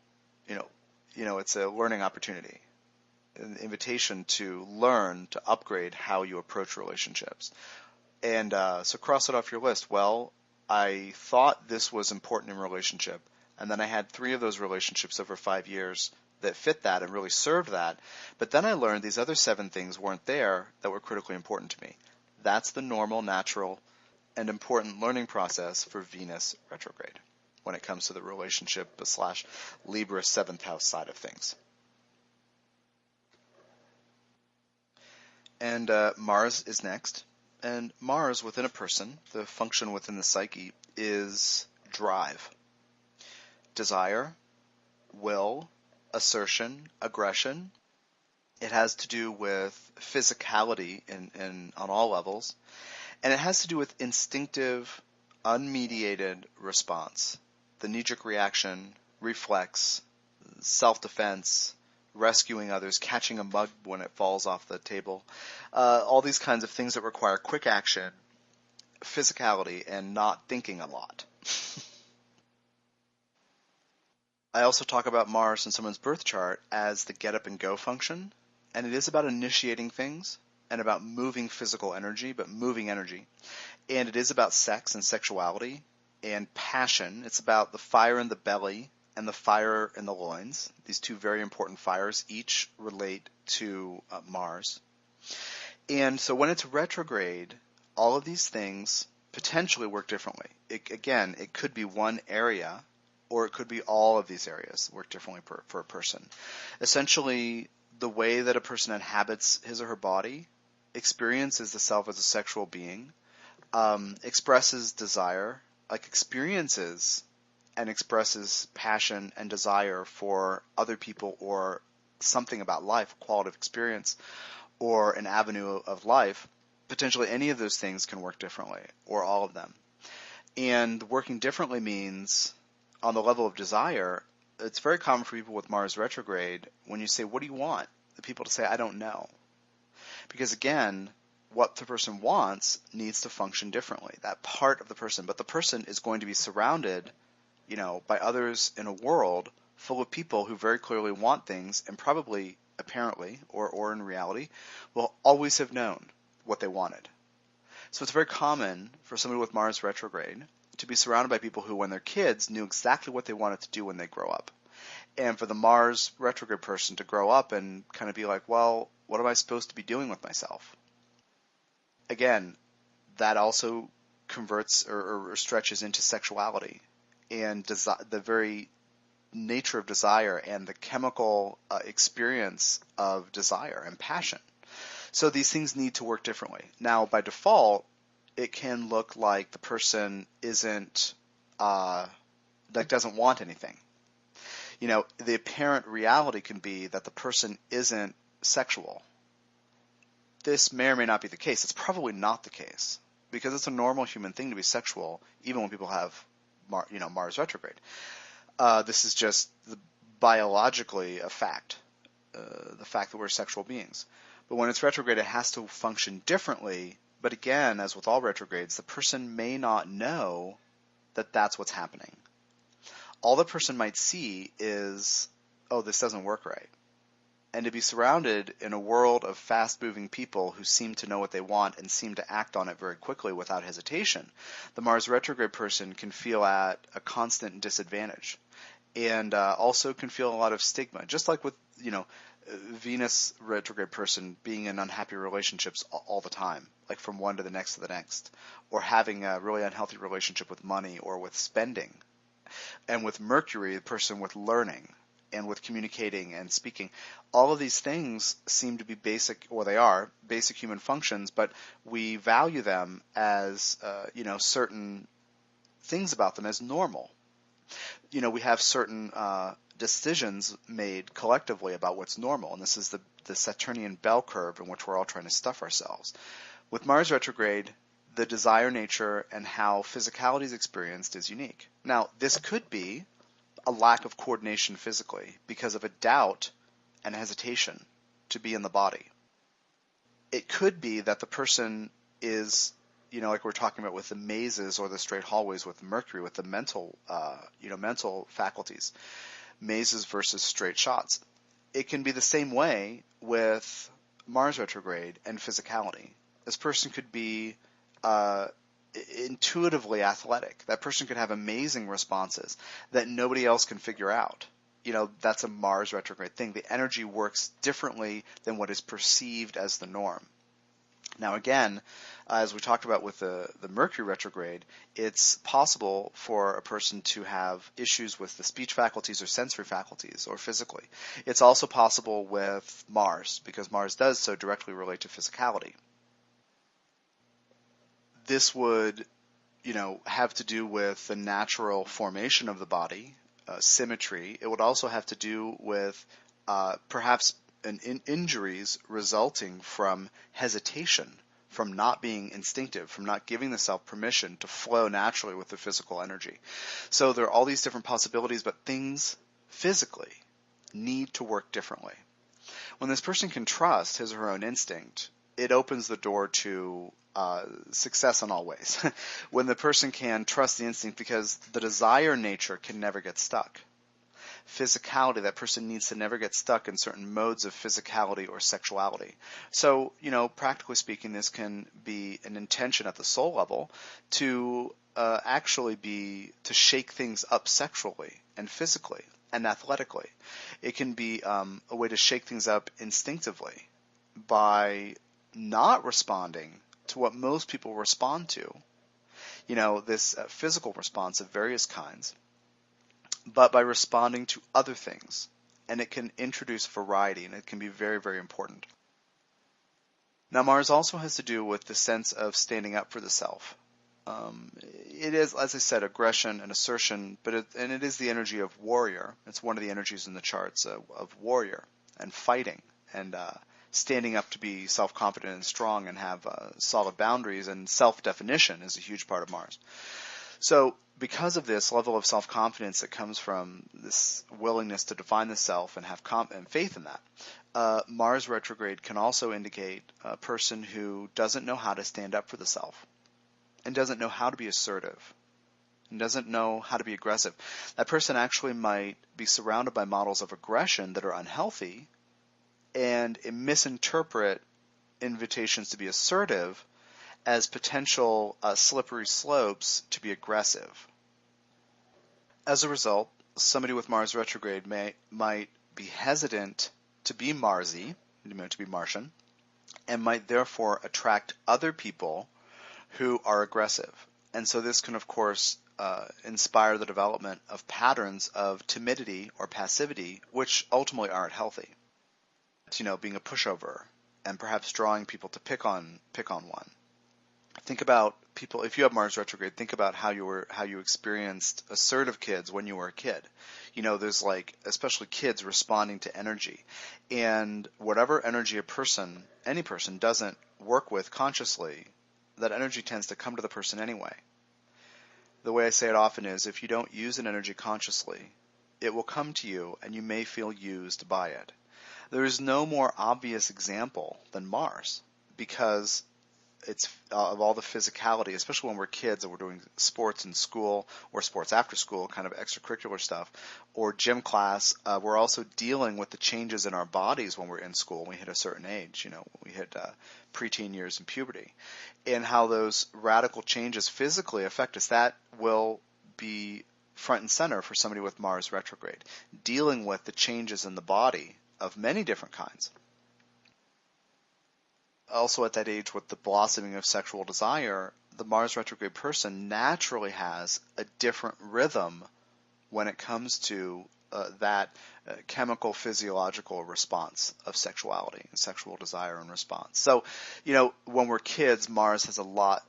It's a learning opportunity, an invitation to learn, to upgrade how you approach relationships. And so cross it off your list. Well, I thought this was important in a relationship, and then I had 3 of those relationships over 5 years that fit that and really served that. But then I learned these other 7 things weren't there that were critically important to me. That's the normal, natural, and important learning process for Venus retrograde when it comes to the relationship / Libra 7th house side of things. And Mars is next. And Mars within a person, the function within the psyche, is drive, desire, will, assertion, aggression. It has to do with physicality on all levels. And it has to do with instinctive, unmediated response. The knee-jerk reaction, reflex, self-defense, rescuing others, catching a mug when it falls off the table, all these kinds of things that require quick action, physicality, and not thinking a lot. I also talk about Mars in someone's birth chart as the get up and go function, and it is about initiating things and about moving physical energy, but moving energy. And it is about sex and sexuality and passion. It's about the fire in the belly and the fire in the loins. These 2 very important fires each relate to Mars. And so when it's retrograde, all of these things potentially work differently. It could be one area, or it could be all of these areas work differently for a person. Essentially, the way that a person inhabits his or her body, experiences the self as a sexual being, expresses desire, experiences and expresses passion and desire for other people or something about life, quality of experience, or an avenue of life, potentially any of those things can work differently, or all of them. And working differently means, on the level of desire, it's very common for people with Mars retrograde, when you say, what do you want? The people to say, I don't know. Because again, what the person wants needs to function differently, that part of the person. But the person is going to be surrounded, by others in a world full of people who very clearly want things and probably, apparently, or in reality, will always have known what they wanted. So it's very common for somebody with Mars retrograde to be surrounded by people who, when they're kids, knew exactly what they wanted to do when they grow up. And for the Mars retrograde person to grow up and kind of be like, well, what am I supposed to be doing with myself? Again, that also converts or stretches into sexuality and the very nature of desire and the chemical experience of desire and passion. So these things need to work differently. Now, by default, it can look like the person isn't, doesn't want anything. The apparent reality can be that the person isn't sexual. This may or may not be the case. It's probably not the case because it's a normal human thing to be sexual, even when people have, Mars retrograde. This is just biologically a fact, the fact that we're sexual beings. But when it's retrograde, it has to function differently. But again, as with all retrogrades, the person may not know that that's what's happening. All the person might see is, oh, this doesn't work right. And to be surrounded in a world of fast-moving people who seem to know what they want and seem to act on it very quickly without hesitation, the Mars retrograde person can feel at a constant disadvantage and also can feel a lot of stigma. Just like with, Venus retrograde person being in unhappy relationships all the time, like from one to the next, or having a really unhealthy relationship with money or with spending. And with Mercury, the person with learning and with communicating and speaking, all of these things seem to be basic, or they are basic human functions, but we value them as, certain things about them as normal. We have certain decisions made collectively about what's normal, and this is the Saturnian bell curve in which we're all trying to stuff ourselves. With Mars retrograde, the desire nature and how physicality is experienced is unique. Now, this could be a lack of coordination physically because of a doubt and hesitation to be in the body. It could be that the person is, like we're talking about with the mazes or the straight hallways with Mercury, with the mental faculties, mazes versus straight shots. It can be the same way with Mars retrograde and physicality. This person could be intuitively athletic. That person could have amazing responses that nobody else can figure out. That's a Mars retrograde thing. The energy works differently than what is perceived as the norm. Now again, as we talked about with the Mercury retrograde, it's possible for a person to have issues with the speech faculties or sensory faculties or physically. It's also possible with Mars, because Mars does so directly relate to physicality. This would, have to do with the natural formation of the body, symmetry. It would also have to do with perhaps injuries resulting from hesitation, from not being instinctive, from not giving the self permission to flow naturally with the physical energy. So there are all these different possibilities, but things physically need to work differently. When this person can trust his or her own instinct, it opens the door to success in all ways. When the person can trust the instinct, because the desire nature can never get stuck. Physicality, that person needs to never get stuck in certain modes of physicality or sexuality. So, practically speaking, this can be an intention at the soul level to actually be to shake things up sexually and physically and athletically. It can be a way to shake things up instinctively by not responding to what most people respond to, this physical response of various kinds, but by responding to other things. And it can introduce variety, and it can be very, very important. Now, Mars also has to do with the sense of standing up for the self. It is, as I said, aggression and assertion, but it is the energy of warrior. It's one of the energies in the charts of warrior and fighting and standing up to be self-confident and strong and have solid boundaries, and self-definition is a huge part of Mars. So because of this level of self-confidence that comes from this willingness to define the self and have and faith in that, Mars retrograde can also indicate a person who doesn't know how to stand up for the self and doesn't know how to be assertive and doesn't know how to be aggressive. That person actually might be surrounded by models of aggression that are unhealthy and misinterpret invitations to be assertive as potential slippery slopes to be aggressive. As a result, somebody with Mars retrograde might be hesitant to be Marsy, to be Martian, and might therefore attract other people who are aggressive. And so this can, of course, inspire the development of patterns of timidity or passivity, which ultimately aren't healthy. Being a pushover and perhaps drawing people to pick on one. Think about people, if you have Mars retrograde, think about how you experienced assertive kids when you were a kid. There's especially kids responding to energy. And whatever energy any person doesn't work with consciously, that energy tends to come to the person anyway. The way I say it often is, if you don't use an energy consciously, it will come to you and you may feel used by it. There is no more obvious example than Mars, because it's of all the physicality, especially when we're kids and we're doing sports in school or sports after school, kind of extracurricular stuff, or gym class. We're also dealing with the changes in our bodies when we're in school, when we hit a certain age, when we hit preteen years and puberty, and how those radical changes physically affect us. That will be front and center for somebody with Mars retrograde, dealing with the changes in the body of many different kinds. Also at that age with the blossoming of sexual desire, the Mars retrograde person naturally has a different rhythm when it comes to that chemical physiological response of sexuality and sexual desire and response. So, when we're kids, Mars has a lot,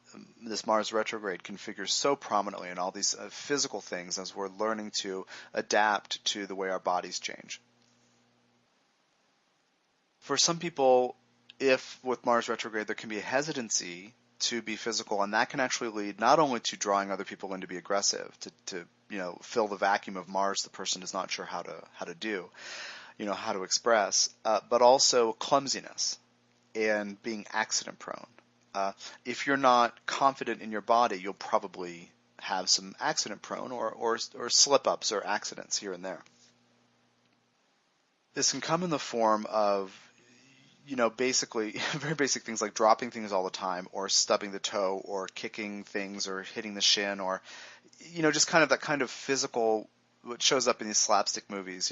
this Mars retrograde configures so prominently in all these physical things as we're learning to adapt to the way our bodies change. For some people, if with Mars retrograde there can be a hesitancy to be physical, and that can actually lead not only to drawing other people in to be aggressive, to fill the vacuum of Mars the person is not sure how to do, how to express, but also clumsiness and being accident prone. If you're not confident in your body, you'll probably have some accident prone or slip ups or accidents here and there. This can come in the form of basically very basic things like dropping things all the time, or stubbing the toe, or kicking things, or hitting the shin, or just kind of that kind of physical, what shows up in these slapstick movies,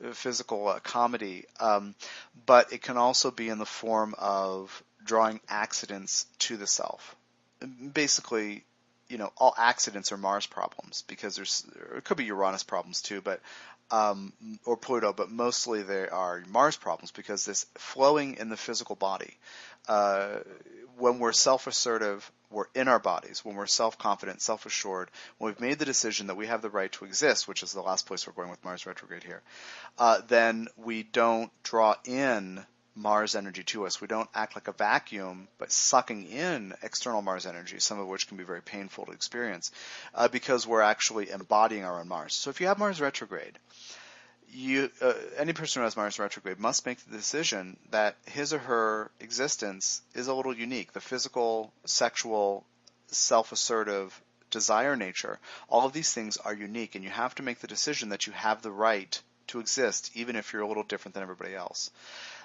the physical comedy. But it can also be in the form of drawing accidents to the self. Basically, all accidents are Mars problems, because it could be Uranus problems too, but or Pluto, but mostly they are Mars problems, because this flowing in the physical body, when we're self-assertive, we're in our bodies, when we're self-confident, self-assured, when we've made the decision that we have the right to exist, which is the last place we're going with Mars retrograde here, then we don't draw in Mars energy to us. We don't act like a vacuum, but sucking in external Mars energy, some of which can be very painful to experience, because we're actually embodying our own Mars. So if you have Mars retrograde, any person who has Mars retrograde must make the decision that his or her existence is a little unique. The physical, sexual, self-assertive, desire nature, all of these things are unique, and you have to make the decision that you have the right to exist, even if you're a little different than everybody else.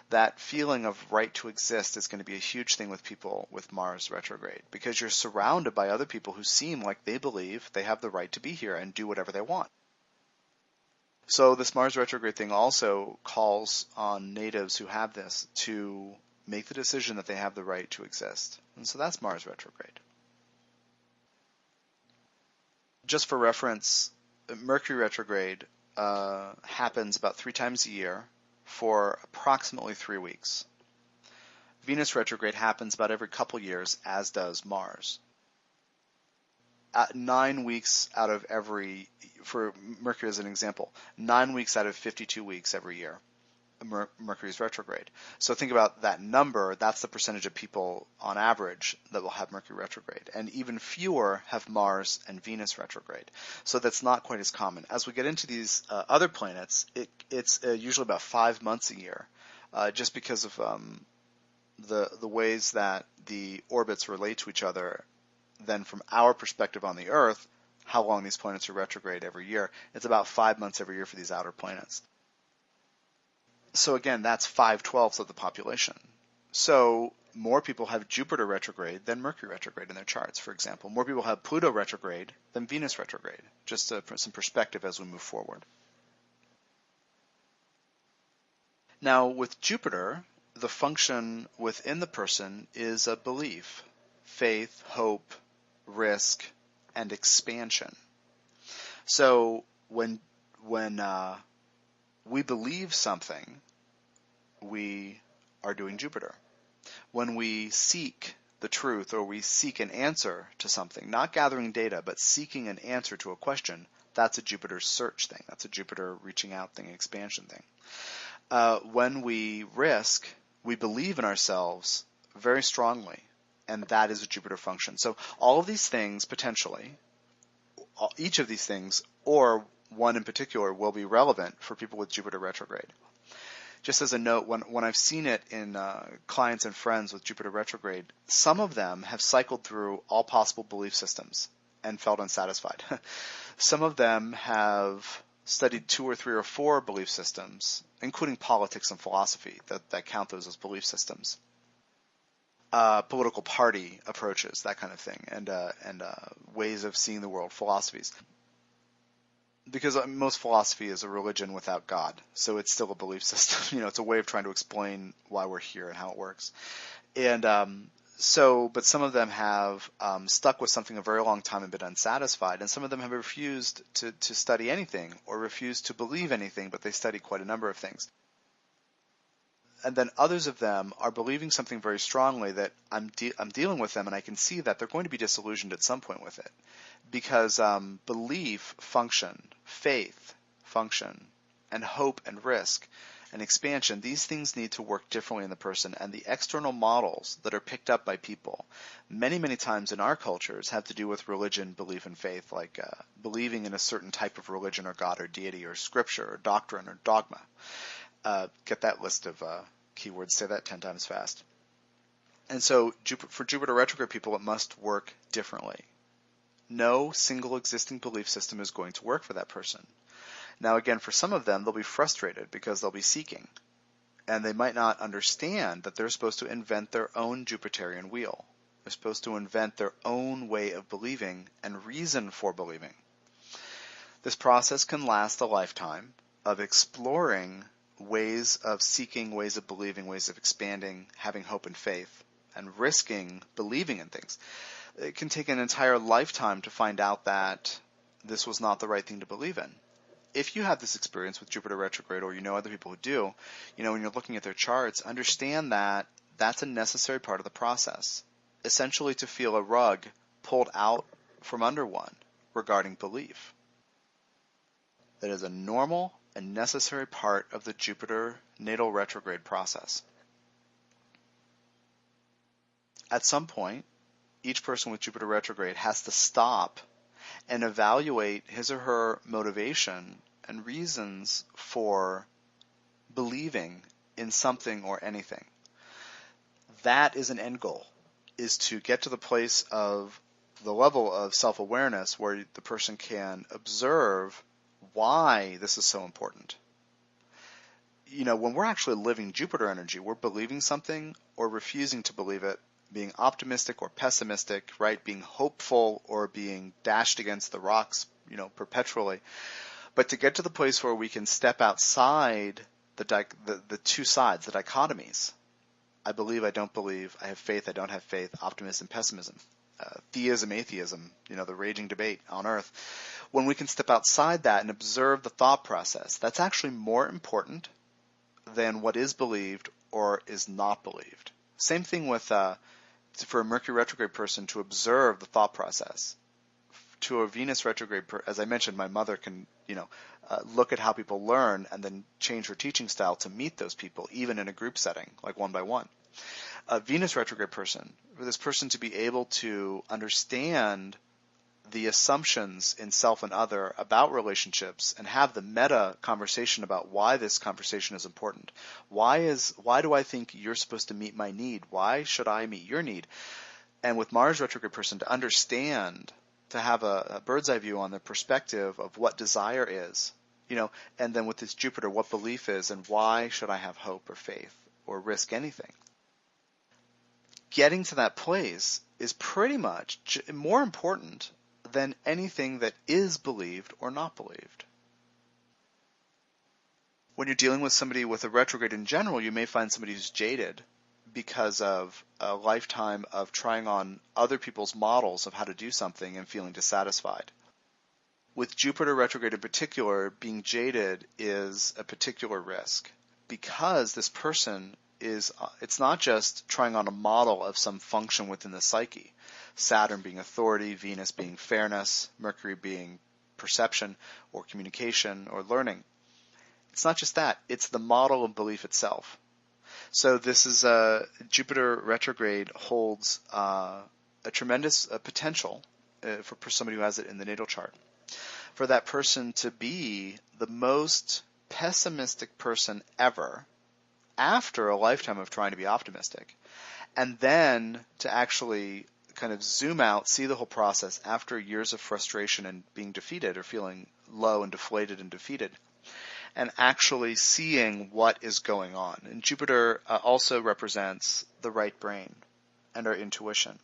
That feeling of right to exist is going to be a huge thing with people with Mars retrograde, because you're surrounded by other people who seem like they believe they have the right to be here and do whatever they want. So this Mars retrograde thing also calls on natives who have this to make the decision that they have the right to exist. And so that's Mars retrograde. Just for reference, Mercury retrograde happens about 3 times a year for approximately 3 weeks. Venus retrograde happens about every couple years, as does Mars. 9 weeks out of every, for Mercury as an example, 9 weeks out of 52 weeks every year, Mercury is retrograde. So think about that number. That's the percentage of people on average that will have Mercury retrograde. And even fewer have Mars and Venus retrograde. So that's not quite as common. As we get into these other planets, it's usually about 5 months a year, just because of the ways that the orbits relate to each other. Then from our perspective on the Earth, how long these planets are retrograde every year, it's about 5 months every year for these outer planets. So again, that's 5/12 of the population. So more people have Jupiter retrograde than Mercury retrograde in their charts, for example. More people have Pluto retrograde than Venus retrograde, just to put some perspective as we move forward. Now, with Jupiter, the function within the person is a belief, faith, hope, risk, and expansion. So when we believe something, we are doing Jupiter. When we seek the truth, or we seek an answer to something, not gathering data, but seeking an answer to a question, that's a Jupiter search thing. That's a Jupiter reaching out thing, expansion thing. When we risk, we believe in ourselves very strongly, and that is a Jupiter function. So all of these things, potentially, each of these things, or one in particular, will be relevant for people with Jupiter retrograde. Just as a note, when I've seen it in clients and friends with Jupiter retrograde, some of them have cycled through all possible belief systems and felt unsatisfied. Some of them have studied 2 or 3 or 4 belief systems, including politics and philosophy, that count those as belief systems. Political party approaches, that kind of thing, and ways of seeing the world, philosophies. because most philosophy is a religion without God, so it's still a belief system. It's a way of trying to explain why we're here and how it works. And but some of them have stuck with something a very long time and been unsatisfied, and some of them have refused to study anything or refused to believe anything, but they study quite a number of things. And then others of them are believing something very strongly that I'm dealing with them, and I can see that they're going to be disillusioned at some point with it, because belief function, faith function, and hope and risk and expansion, these things need to work differently in the person, and the external models that are picked up by people many, many times in our cultures have to do with religion, belief, and faith, like believing in a certain type of religion or God or deity or scripture or doctrine or dogma. Get that list of keywords, say that 10 times fast. And so for Jupiter retrograde people, it must work differently. No single existing belief system is going to work for that person. Now again, for some of them, they'll be frustrated because they'll be seeking, and they might not understand that they're supposed to invent their own Jupiterian wheel. They're supposed to invent their own way of believing and reason for believing. This process can last a lifetime of exploring ways of seeking, ways of believing, ways of expanding, having hope and faith, and risking believing in things. It can take an entire lifetime to find out that this was not the right thing to believe in. If you have this experience with Jupiter retrograde, or you know other people who do, when you're looking at their charts, understand that that's a necessary part of the process. Essentially to feel a rug pulled out from under one regarding belief. That is a normal and necessary part of the Jupiter natal retrograde process. At some point, each person with Jupiter retrograde has to stop and evaluate his or her motivation and reasons for believing in something or anything. That is an end goal, is to get to the place of the level of self-awareness where the person can observe why this is so important. When we're actually living Jupiter energy, we're believing something or refusing to believe it, being optimistic or pessimistic, right? Being hopeful or being dashed against the rocks, perpetually. But to get to the place where we can step outside the two sides, the dichotomies, I believe, I don't believe, I have faith, I don't have faith, optimism, pessimism, theism, atheism, the raging debate on Earth. When we can step outside that and observe the thought process, that's actually more important than what is believed or is not believed. Same thing with for a Mercury retrograde person to observe the thought process. To a Venus retrograde, as I mentioned, my mother can, look at how people learn and then change her teaching style to meet those people, even in a group setting, like one by one. A Venus retrograde person, for this person to be able to understand the assumptions in self and other about relationships and have the meta conversation about why this conversation is important. Why do I think you're supposed to meet my need? Why should I meet your need? And with Mars retrograde person, to understand, to have a bird's eye view on the perspective of what desire is, and then with this Jupiter, what belief is, and why should I have hope or faith or risk anything? Getting to that place is pretty much more important than anything that is believed or not believed. When you're dealing with somebody with a retrograde in general, you may find somebody who's jaded because of a lifetime of trying on other people's models of how to do something and feeling dissatisfied. With Jupiter retrograde in particular, being jaded is a particular risk because this person it's not just trying on a model of some function within the psyche. Saturn being authority, Venus being fairness, Mercury being perception or communication or learning. It's not just that. It's the model of belief itself. So this is Jupiter retrograde holds a tremendous potential for somebody who has it in the natal chart. For that person to be the most pessimistic person ever after a lifetime of trying to be optimistic, and then to actually kind of zoom out, see the whole process after years of frustration and being defeated or feeling low and deflated and defeated, and actually seeing what is going on. And Jupiter also represents the right brain and our intuition.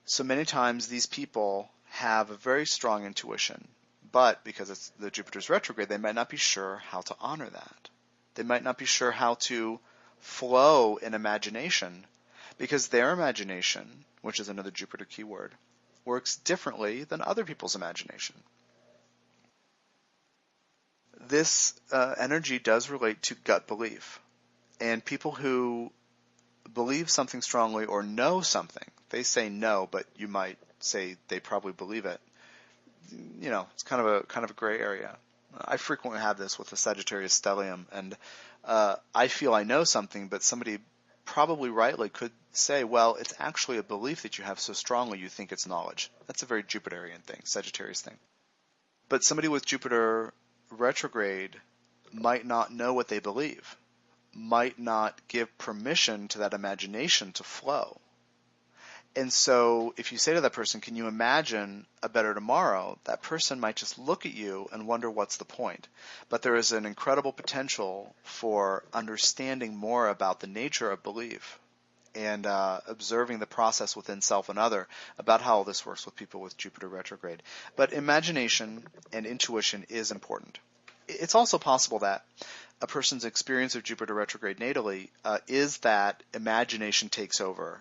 So many times these people have a very strong intuition, But because it's the Jupiter's retrograde, they might not be sure how to honor that. They might not be sure how to flow in imagination, because their imagination, which is another Jupiter keyword, works differently than other people's imagination. This energy does relate to gut belief. And people who believe something strongly or know something, they say no, but you might say they probably believe it. It's kind of a gray area. I frequently have this with the Sagittarius stellium, and I feel I know something, but somebody probably rightly could say, well, it's actually a belief that you have so strongly you think it's knowledge. That's a very Jupiterian thing, Sagittarius thing. But somebody with Jupiter retrograde might not know what they believe, might not give permission to that imagination to flow. And so if you say to that person, can you imagine a better tomorrow? That person might just look at you and wonder what's the point. But there is an incredible potential for understanding more about the nature of belief and observing the process within self and other about how all this works with people with Jupiter retrograde. But imagination and intuition is important. It's also possible that a person's experience of Jupiter retrograde natally is that imagination takes over.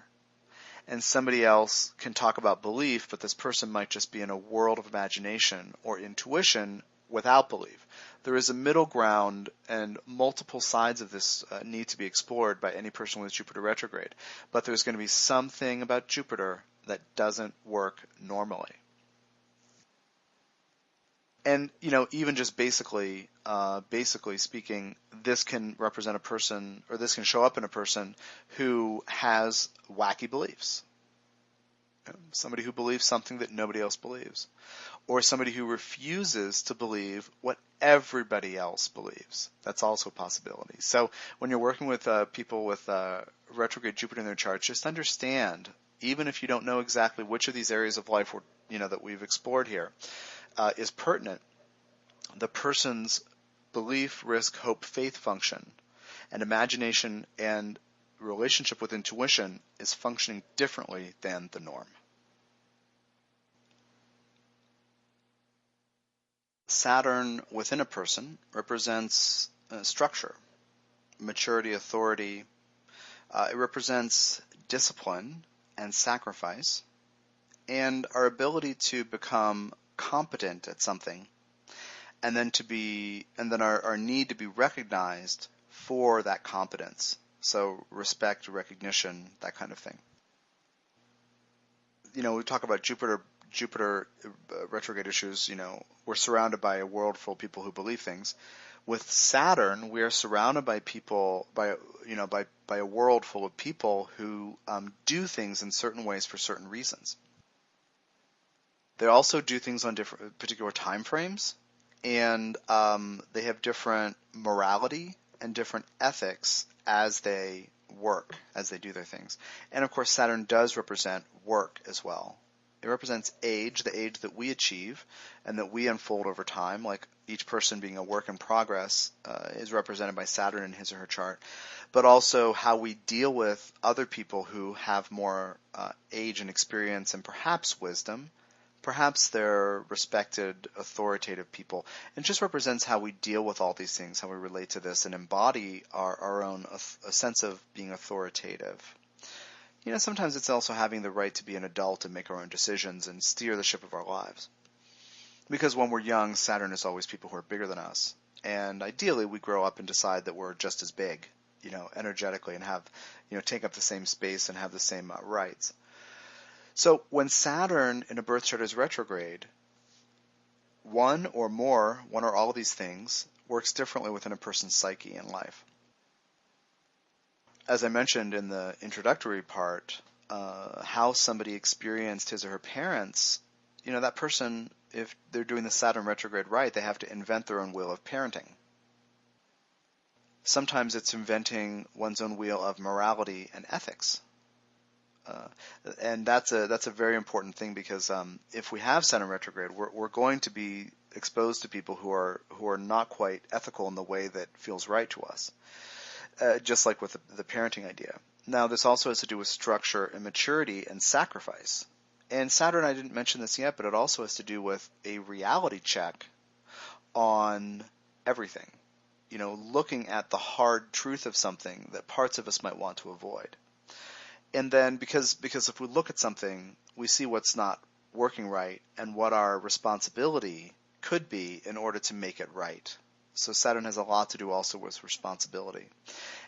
And somebody else can talk about belief, but this person might just be in a world of imagination or intuition without belief. There is a middle ground, and multiple sides of this need to be explored by any person with Jupiter retrograde. But there's going to be something about Jupiter that doesn't work normally. And, even just basically speaking, this can represent a person, or this can show up in a person who has wacky beliefs. Somebody who believes something that nobody else believes. Or somebody who refuses to believe what everybody else believes. That's also a possibility. So when you're working with people with retrograde Jupiter in their charts, just understand, even if you don't know exactly which of these areas of life that we've explored here, is pertinent, the person's belief, risk, hope, faith function, and imagination and relationship with intuition is functioning differently than the norm. Saturn within a person represents structure, maturity, authority. It represents discipline and sacrifice, and our ability to become competent at something, and then our need to be recognized for that competence. So respect, recognition, that kind of thing. We talk about Jupiter retrograde issues. We're surrounded by a world full of people who believe things. With Saturn, we are surrounded by people, by a world full of people who do things in certain ways for certain reasons. They also do things on different particular time frames, and they have different morality and different ethics as they work, as they do their things. And of course, Saturn does represent work as well. It represents age, the age that we achieve and that we unfold over time, like each person being a work in progress is represented by Saturn in his or her chart, but also how we deal with other people who have more age and experience and perhaps wisdom. Perhaps they're respected, authoritative people. It just represents how we deal with all these things, how we relate to this, and embody our own a sense of being authoritative. Sometimes it's also having the right to be an adult and make our own decisions and steer the ship of our lives. Because when we're young, Saturn is always people who are bigger than us. And ideally, we grow up and decide that we're just as big, energetically, and have, take up the same space and have the same rights. So when Saturn in a birth chart is retrograde, one or all of these things works differently within a person's psyche and life. As I mentioned in the introductory part, how somebody experienced his or her parents, that person, if they're doing the Saturn retrograde right, they have to invent their own wheel of parenting. Sometimes it's inventing one's own wheel of morality and ethics. And that's a very important thing, because if we have Saturn retrograde, we're going to be exposed to people who are not quite ethical in the way that feels right to us, just like with the parenting idea. Now, this also has to do with structure and maturity and sacrifice. And Saturn, I didn't mention this yet, but it also has to do with a reality check on everything. Looking at the hard truth of something that parts of us might want to avoid. And then because if we look at something, we see what's not working right and what our responsibility could be in order to make it right. So Saturn has a lot to do also with responsibility.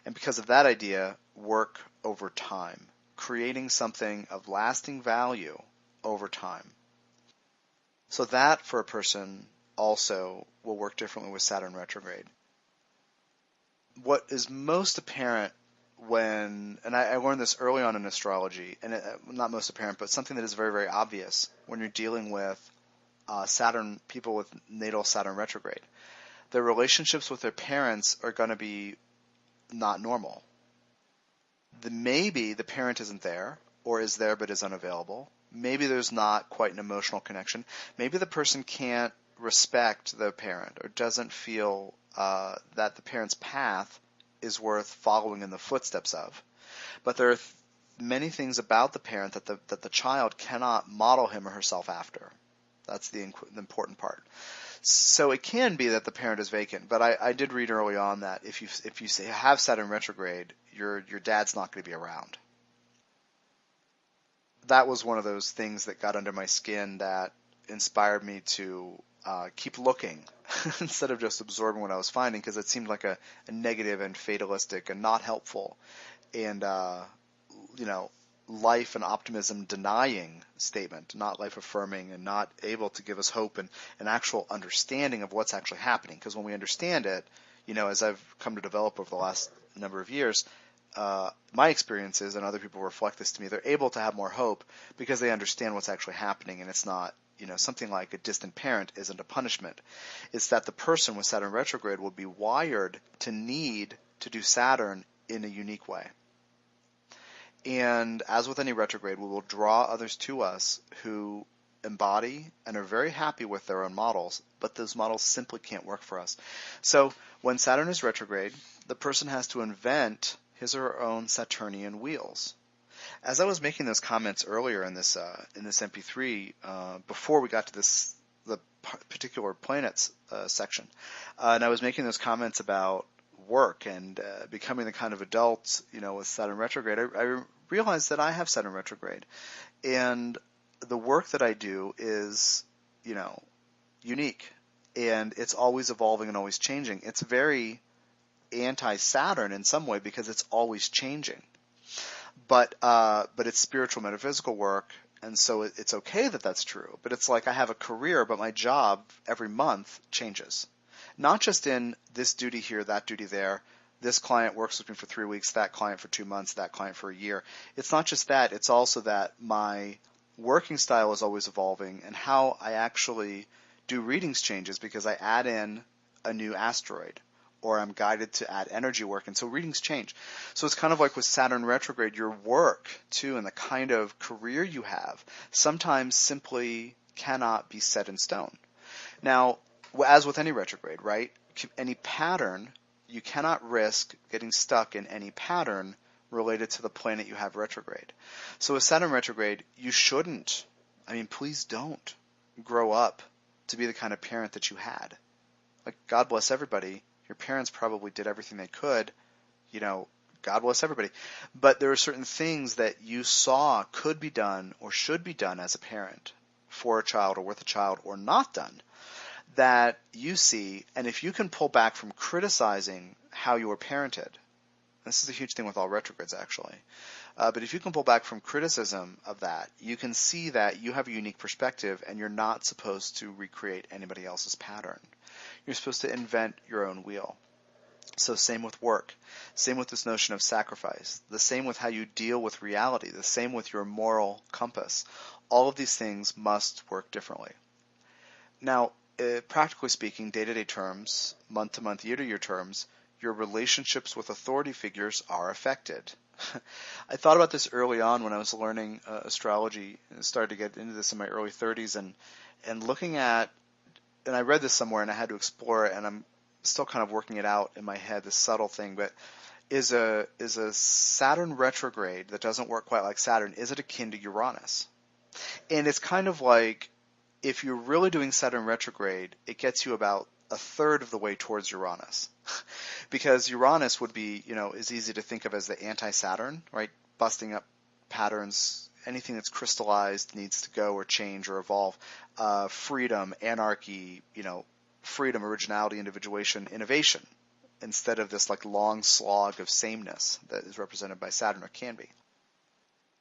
And because of that idea, work over time, creating something of lasting value over time. So that, for a person, also will work differently with Saturn retrograde. What is most apparent and I learned this early on in astrology, and not most apparent, but something that is very, very obvious when you're dealing with Saturn, people with natal Saturn retrograde. Their relationships with their parents are going to be not normal. Maybe the parent isn't there, or is there but is unavailable. Maybe there's not quite an emotional connection. Maybe the person can't respect the parent or doesn't feel that the parent's path is worth following in the footsteps of. But there are many things about the parent that the child cannot model him or herself after. That's the important part. So it can be that the parent is vacant, but I did read early on that if you have Saturn retrograde, your dad's not going to be around. That was one of those things that got under my skin that inspired me to keep looking instead of just absorbing what I was finding, because it seemed like a negative and fatalistic and not helpful and life and optimism denying statement, not life affirming and not able to give us hope and an actual understanding of what's actually happening. Because when we understand it, as I've come to develop over the last number of years, my experiences and other people reflect this to me, they're able to have more hope because they understand what's actually happening, and it's not, something like a distant parent isn't a punishment. It's that the person with Saturn retrograde will be wired to need to do Saturn in a unique way. And as with any retrograde, we will draw others to us who embody and are very happy with their own models, but those models simply can't work for us. So when Saturn is retrograde, the person has to invent his or her own Saturnian wheels. As I was making those comments earlier in this MP3, before we got to the particular planets section, and I was making those comments about work and becoming the kind of adult, with Saturn retrograde, I realized that I have Saturn retrograde, and the work that I do is, unique, and it's always evolving and always changing. It's very anti-Saturn in some way because it's always changing, but it's spiritual metaphysical work, and so it's okay that that's true. But it's like I have a career, but my job every month changes. Not just in this duty here, that duty there. This client works with me for 3 weeks, that client for 2 months, that client for a year. It's not just that. It's also that my working style is always evolving, and how I actually do readings changes because I add in a new asteroid, or I'm guided to add energy work, and so readings change. So it's kind of like with Saturn retrograde, your work, too, and the kind of career you have sometimes simply cannot be set in stone. Now, as with any retrograde, right? Any pattern, you cannot risk getting stuck in any pattern related to the planet you have retrograde. So with Saturn retrograde, you shouldn't, please don't grow up to be the kind of parent that you had. Like, God bless everybody. Your parents probably did everything they could. God bless everybody. But there are certain things that you saw could be done or should be done as a parent for a child or with a child, or not done, that you see, and if you can pull back from criticizing how you were parented, this is a huge thing with all retrogrades actually, but if you can pull back from criticism of that, you can see that you have a unique perspective and you're not supposed to recreate anybody else's pattern. You're supposed to invent your own wheel. So same with work, same with this notion of sacrifice, the same with how you deal with reality, the same with your moral compass. All of these things must work differently. Now, practically speaking, day-to-day terms, month-to-month, year-to-year terms, your relationships with authority figures are affected. I thought about this early on when I was learning astrology, and started to get into this in my early 30s, and looking at, and I read this somewhere and I had to explore it, and I'm still kind of working it out in my head, this subtle thing, but is a Saturn retrograde that doesn't work quite like Saturn, is it akin to Uranus? And it's kind of like, if you're really doing Saturn retrograde, it gets you about a third of the way towards Uranus. Because Uranus would be, is easy to think of as the anti-Saturn, right? Busting up patterns, anything that's crystallized needs to go or change or evolve. Freedom, anarchy, freedom, originality, individuation, innovation, instead of this like long slog of sameness that is represented by Saturn, or can be.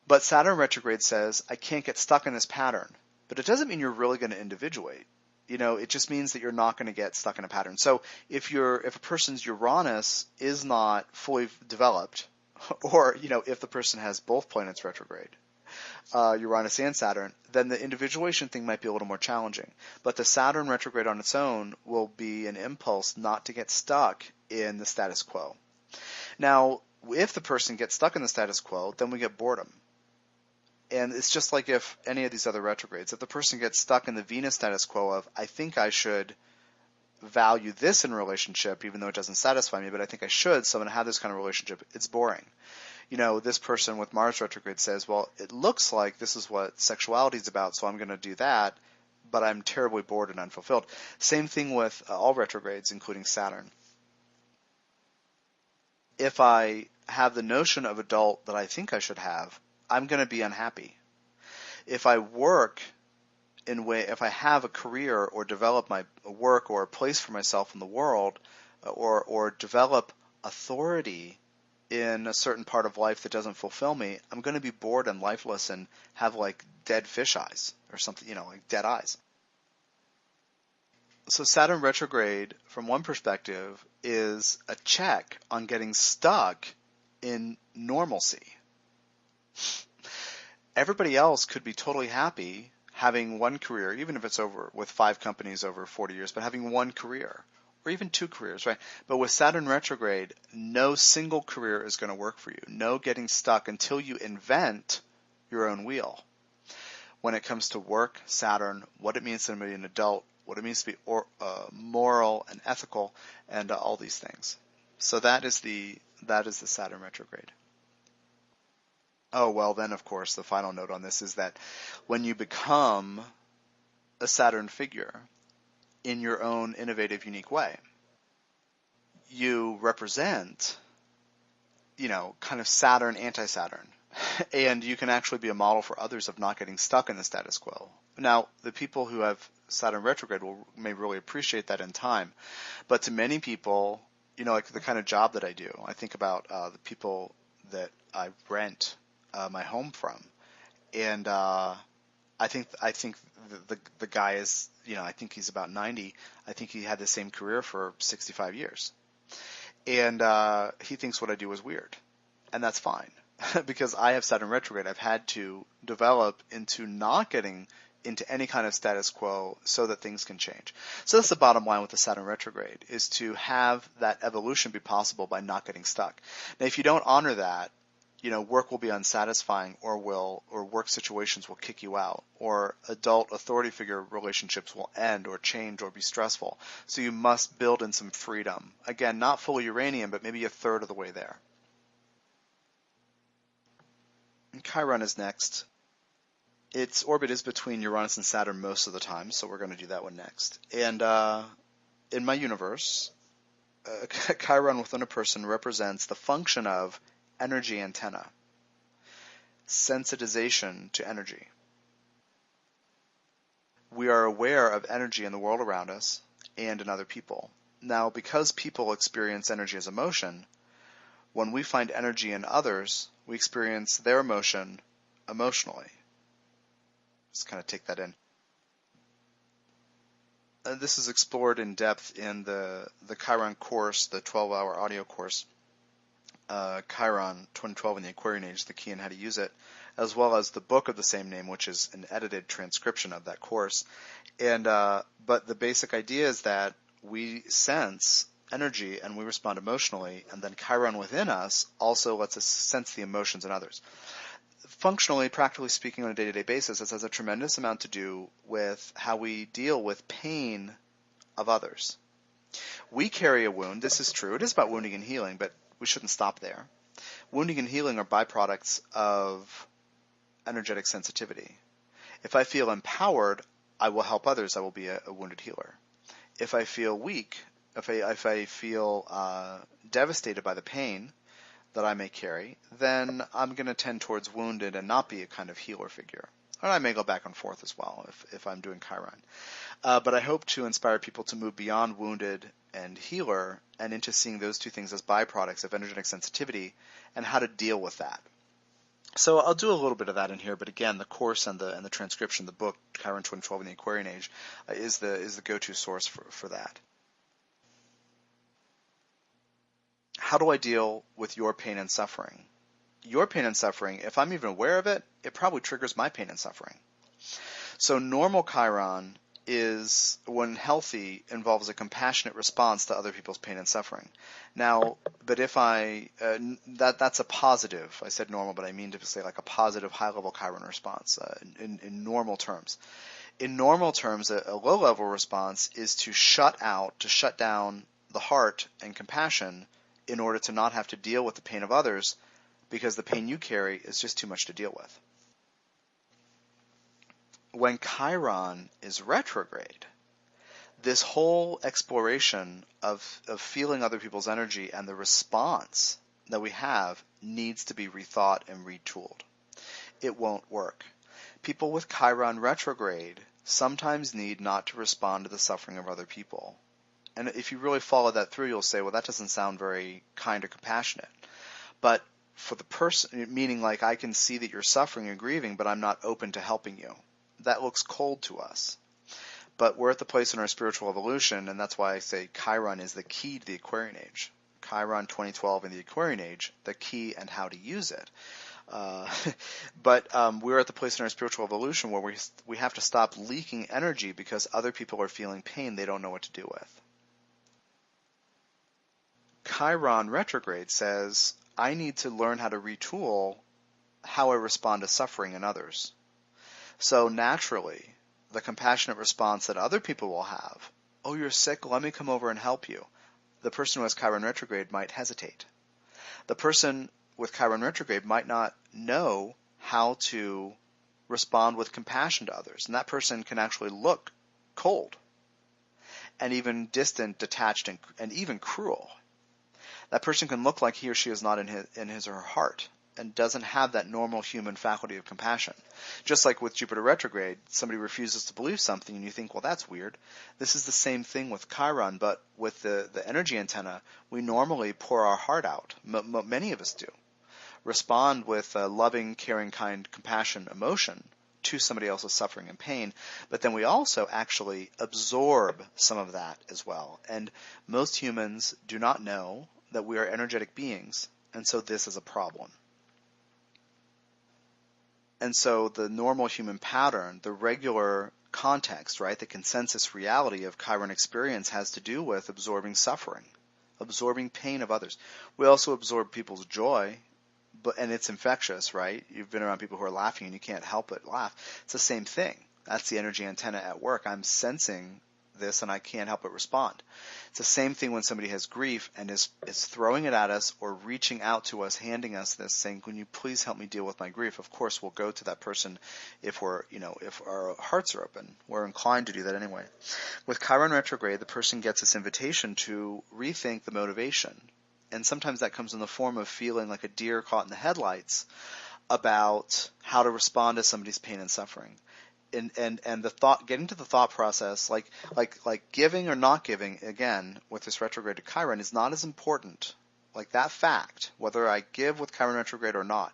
But Saturn retrograde says, I can't get stuck in this pattern. But it doesn't mean you're really going to individuate. It just means that you're not going to get stuck in a pattern. So if a person's Uranus is not fully developed, or if the person has both planets retrograde, Uranus and Saturn, then the individuation thing might be a little more challenging. But the Saturn retrograde on its own will be an impulse not to get stuck in the status quo. Now, if the person gets stuck in the status quo, then we get boredom. And it's just like if any of these other retrogrades, if the person gets stuck in the Venus status quo of, I think I should value this in a relationship, even though it doesn't satisfy me, but I think I should, so I'm going to have this kind of relationship, it's boring. This person with Mars retrograde says, well, it looks like this is what sexuality is about, so I'm going to do that, but I'm terribly bored and unfulfilled. Same thing with all retrogrades, including Saturn. If I have the notion of adult that I think I should have, I'm going to be unhappy. If I work if I have a career or develop my work or a place for myself in the world, or develop authority in a certain part of life that doesn't fulfill me, I'm going to be bored and lifeless and have like dead fish eyes or something, like dead eyes. So Saturn retrograde, from one perspective, is a check on getting stuck in normalcy. Everybody else could be totally happy having one career, even if it's over with 5 companies over 40 years, but having one career, or even 2 careers, right? But with Saturn retrograde, no single career is going to work for you. No getting stuck until you invent your own wheel. When it comes to work, Saturn, what it means to be an adult, what it means to be moral and ethical, and all these things. So that is the Saturn retrograde. Oh, well, then, of course, the final note on this is that when you become a Saturn figure in your own innovative, unique way, you represent, kind of Saturn, anti-Saturn. And you can actually be a model for others of not getting stuck in the status quo. Now, the people who have Saturn retrograde may really appreciate that in time. But to many people, like the kind of job that I do, I think about the people that I rent my home from, and I think the guy is, I think he's about 90. I think he had the same career for 65 years, and he thinks what I do is weird, and that's fine because I have Saturn retrograde. I've had to develop into not getting into any kind of status quo so that things can change. So that's the bottom line with the Saturn retrograde, is to have that evolution be possible by not getting stuck. Now, if you don't honor that, work will be unsatisfying, or work situations will kick you out, or adult authority figure relationships will end or change or be stressful. So you must build in some freedom. Again, not fully Uranian, but maybe a third of the way there. And Chiron is next. Its orbit is between Uranus and Saturn most of the time, so we're going to do that one next. And in my universe, Chiron within a person represents the function of energy antenna, sensitization to energy. We are aware of energy in the world around us and in other people. Now, because people experience energy as emotion, when we find energy in others, we experience their emotion emotionally. Just kind of take that in. This is explored in depth in the Chiron course, the 12-hour audio course, Chiron 2012 in the Aquarian Age, the key and how to use it, as well as the book of the same name, which is an edited transcription of that course. And but the basic idea is that we sense energy and we respond emotionally, and then Chiron within us also lets us sense the emotions in others. Functionally, practically speaking, on a day-to-day basis, this has a tremendous amount to do with how we deal with pain of others. We carry a wound. This is true. It is about wounding and healing, but we shouldn't stop there. Wounding and healing are byproducts of energetic sensitivity. If I feel empowered, I will help others. I will be a wounded healer. if I feel weak, if I feel devastated by the pain that I may carry, then I'm going to tend towards wounded and not be a kind of healer figure. And I may go back and forth as well if I'm doing Chiron. But I hope to inspire people to move beyond wounded and healer and into seeing those two things as byproducts of energetic sensitivity and how to deal with that. So I'll do a little bit of that in here, but again, the course and the transcription, the book Chiron 2012 in the Aquarian Age, is the go-to source for that. How do I deal with your pain and suffering? Your pain and suffering, if I'm even aware of it, it probably triggers my pain and suffering. So normal Chiron is, when healthy, involves a compassionate response to other people's pain and suffering. Now, but if that's a positive. I said normal, but I mean to say like a positive high-level Chiron response in normal terms. In normal terms, a low-level response is to shut down the heart and compassion in order to not have to deal with the pain of others, because the pain you carry is just too much to deal with. When Chiron is retrograde, this whole exploration of feeling other people's energy and the response that we have needs to be rethought and retooled. It won't work. People with Chiron retrograde sometimes need not to respond to the suffering of other people. And if you really follow that through, you'll say, well, that doesn't sound very kind or compassionate. But for the person, meaning like I can see that you're suffering and grieving, but I'm not open to helping you. That looks cold to us. But we're at the place in our spiritual evolution, and that's why I say Chiron is the key to the Aquarian Age. Chiron 2012 in the Aquarian Age, the key and how to use it. But we're at the place in our spiritual evolution where we have to stop leaking energy because other people are feeling pain they don't know what to do with. Chiron retrograde says, I need to learn how to retool how I respond to suffering in others. So naturally, the compassionate response that other people will have, oh, you're sick, let me come over and help you. The person who has Chiron retrograde might hesitate. The person with Chiron retrograde might not know how to respond with compassion to others. And that person can actually look cold and even distant, detached, and even cruel. That person can look like he or she is not in his or her heart and doesn't have that normal human faculty of compassion. Just like with Jupiter retrograde, somebody refuses to believe something and you think, well, that's weird. This is the same thing with Chiron, but with the energy antenna, we normally pour our heart out. Many of us do. Respond with loving, caring, kind, compassion, emotion to somebody else's suffering and pain, but then we also actually absorb some of that as well. And most humans do not know that we are energetic beings, and so this is a problem. And so the normal human pattern, the regular context, right, the consensus reality of Chiron experience has to do with absorbing suffering, absorbing pain of others. We also absorb people's joy, and it's infectious, right? You've been around people who are laughing and you can't help but laugh. It's the same thing. That's the energy antenna at work. I'm sensing this and I can't help but respond. It's the same thing when somebody has grief and is throwing it at us or reaching out to us, handing us this, saying, can you please help me deal with my grief? Of course, we'll go to that person if if our hearts are open. We're inclined to do that anyway. With Chiron retrograde, the person gets this invitation to rethink the motivation. And sometimes that comes in the form of feeling like a deer caught in the headlights about how to respond to somebody's pain and suffering. And the thought, getting to the thought process, like giving or not giving, again, with this retrograde to Chiron is not as important. Like that fact, whether I give with Chiron retrograde or not,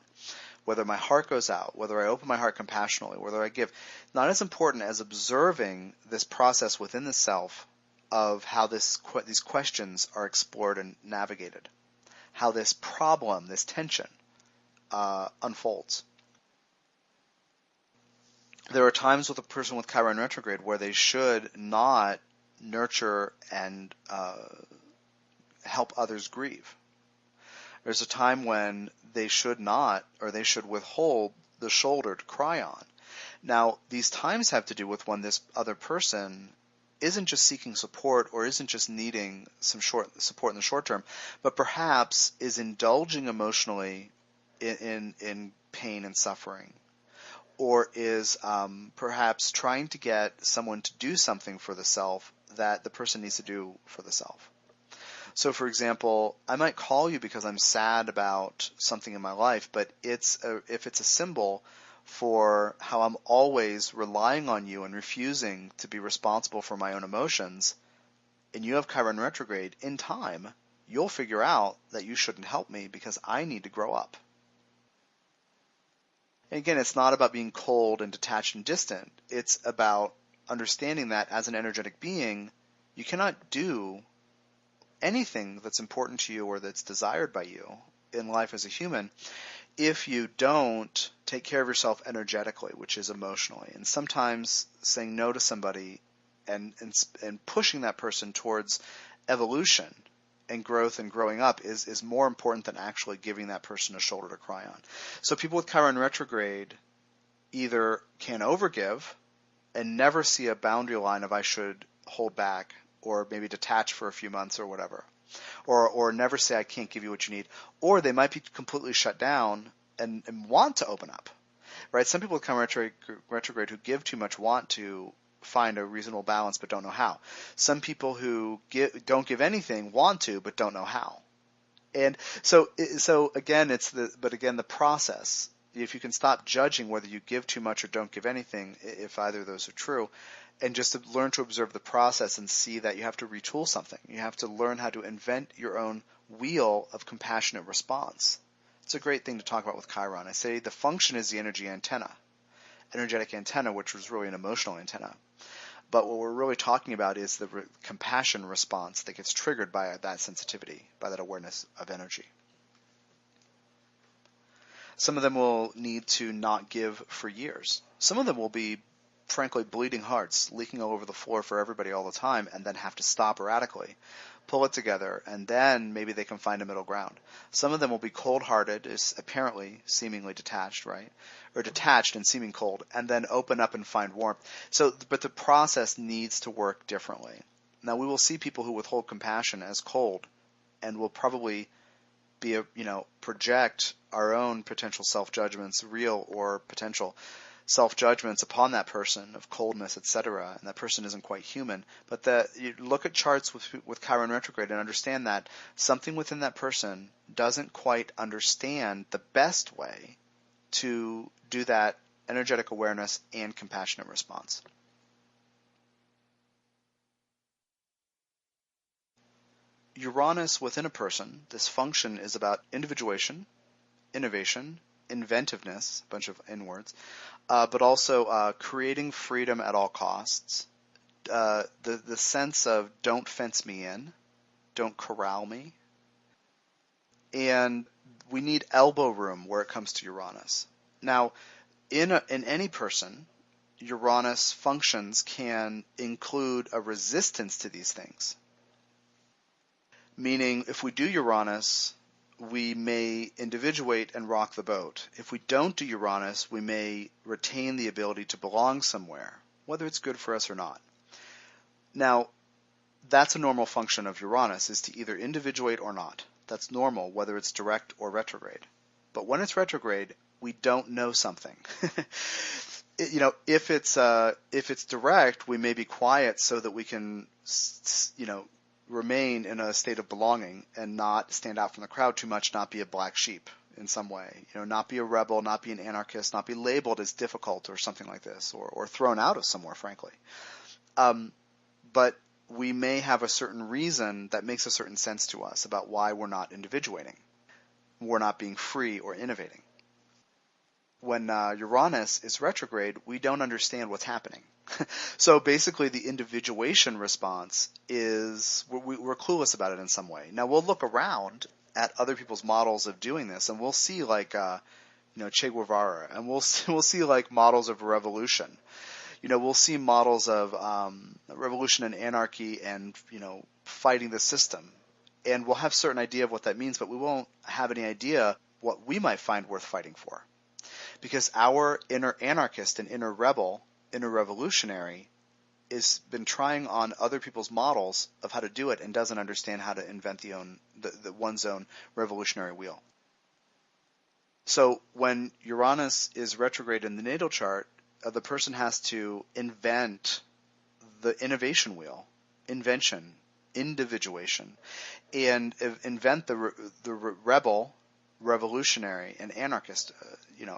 whether my heart goes out, whether I open my heart compassionately, whether I give, not as important as observing this process within the self of how these questions are explored and navigated, how this problem, this tension, unfolds. There are times with a person with Chiron retrograde where they should not nurture and help others grieve. There's a time when they should not, or they should withhold the shoulder to cry on. Now, these times have to do with when this other person isn't just seeking support or isn't just needing some support in the short term, but perhaps is indulging emotionally in pain and suffering, or is perhaps trying to get someone to do something for the self that the person needs to do for the self. So, for example, I might call you because I'm sad about something in my life, but if it's a symbol for how I'm always relying on you and refusing to be responsible for my own emotions, and you have Chiron retrograde, in time, you'll figure out that you shouldn't help me because I need to grow up. And again, it's not about being cold and detached and distant. It's about understanding that as an energetic being, you cannot do anything that's important to you or that's desired by you in life as a human if you don't take care of yourself energetically, which is emotionally. And sometimes saying no to somebody and pushing that person towards evolution and growth and growing up is more important than actually giving that person a shoulder to cry on. So people with Chiron retrograde either can overgive and never see a boundary line of I should hold back or maybe detach for a few months or whatever, or never say I can't give you what you need, or they might be completely shut down and want to open up, right? Some people with Chiron retrograde who give too much want to find a reasonable balance but don't know how. Some people who don't give anything want to but don't know how. And so again, the process. If you can stop judging whether you give too much or don't give anything, if either of those are true, and just to learn to observe the process and see that you have to retool something. You have to learn how to invent your own wheel of compassionate response. It's a great thing to talk about with Chiron. I say the function is the energetic antenna, which was really an emotional antenna. But what we're really talking about is the compassion response that gets triggered by that sensitivity, by that awareness of energy. Some of them will need to not give for years. Some of them will be, frankly, bleeding hearts, leaking all over the floor for everybody all the time, and then have to stop radically, pull it together, and then maybe they can find a middle ground. Some of them will be cold-hearted, apparently seemingly detached, right? Or detached and seeming cold, and then open up and find warmth. But the process needs to work differently. Now, we will see people who withhold compassion as cold, and will probably project our own potential self-judgments, real or potential self-judgments upon that person of coldness, etc., and that person isn't quite human. But you look at charts with Chiron retrograde and understand that something within that person doesn't quite understand the best way to do that energetic awareness and compassionate response. Uranus within a person, this function is about individuation, innovation, inventiveness, a bunch of N words, but also creating freedom at all costs, the sense of don't fence me in, don't corral me, and we need elbow room where it comes to Uranus. Now, in any person, Uranus functions can include a resistance to these things. Meaning, if we do Uranus, we may individuate and rock the boat. If we don't do Uranus, we may retain the ability to belong somewhere, whether it's good for us or not. Now, that's a normal function of Uranus, is to either individuate or not. That's normal, whether it's direct or retrograde. But when it's retrograde, we don't know something. If it's direct, we may be quiet so that we can, remain in a state of belonging and not stand out from the crowd too much, not be a black sheep in some way, not be a rebel, not be an anarchist, not be labeled as difficult or something like this, or thrown out of somewhere, frankly. But we may have a certain reason that makes a certain sense to us about why we're not individuating. We're not being free or innovating. When Uranus is retrograde, we don't understand what's happening. So basically the individuation response is, we're clueless about it in some way. Now we'll look around at other people's models of doing this, and we'll see Che Guevara, and we'll see like models of revolution. We'll see models of revolution and anarchy and, fighting the system. And we'll have a certain idea of what that means, but we won't have any idea what we might find worth fighting for. Because our inner anarchist and inner rebel, inner revolutionary, has been trying on other people's models of how to do it and doesn't understand how to invent the one's own revolutionary wheel. So when Uranus is retrograde in the natal chart, the person has to invent the innovation wheel invention, individuation, and invent the rebel, revolutionary, and anarchist.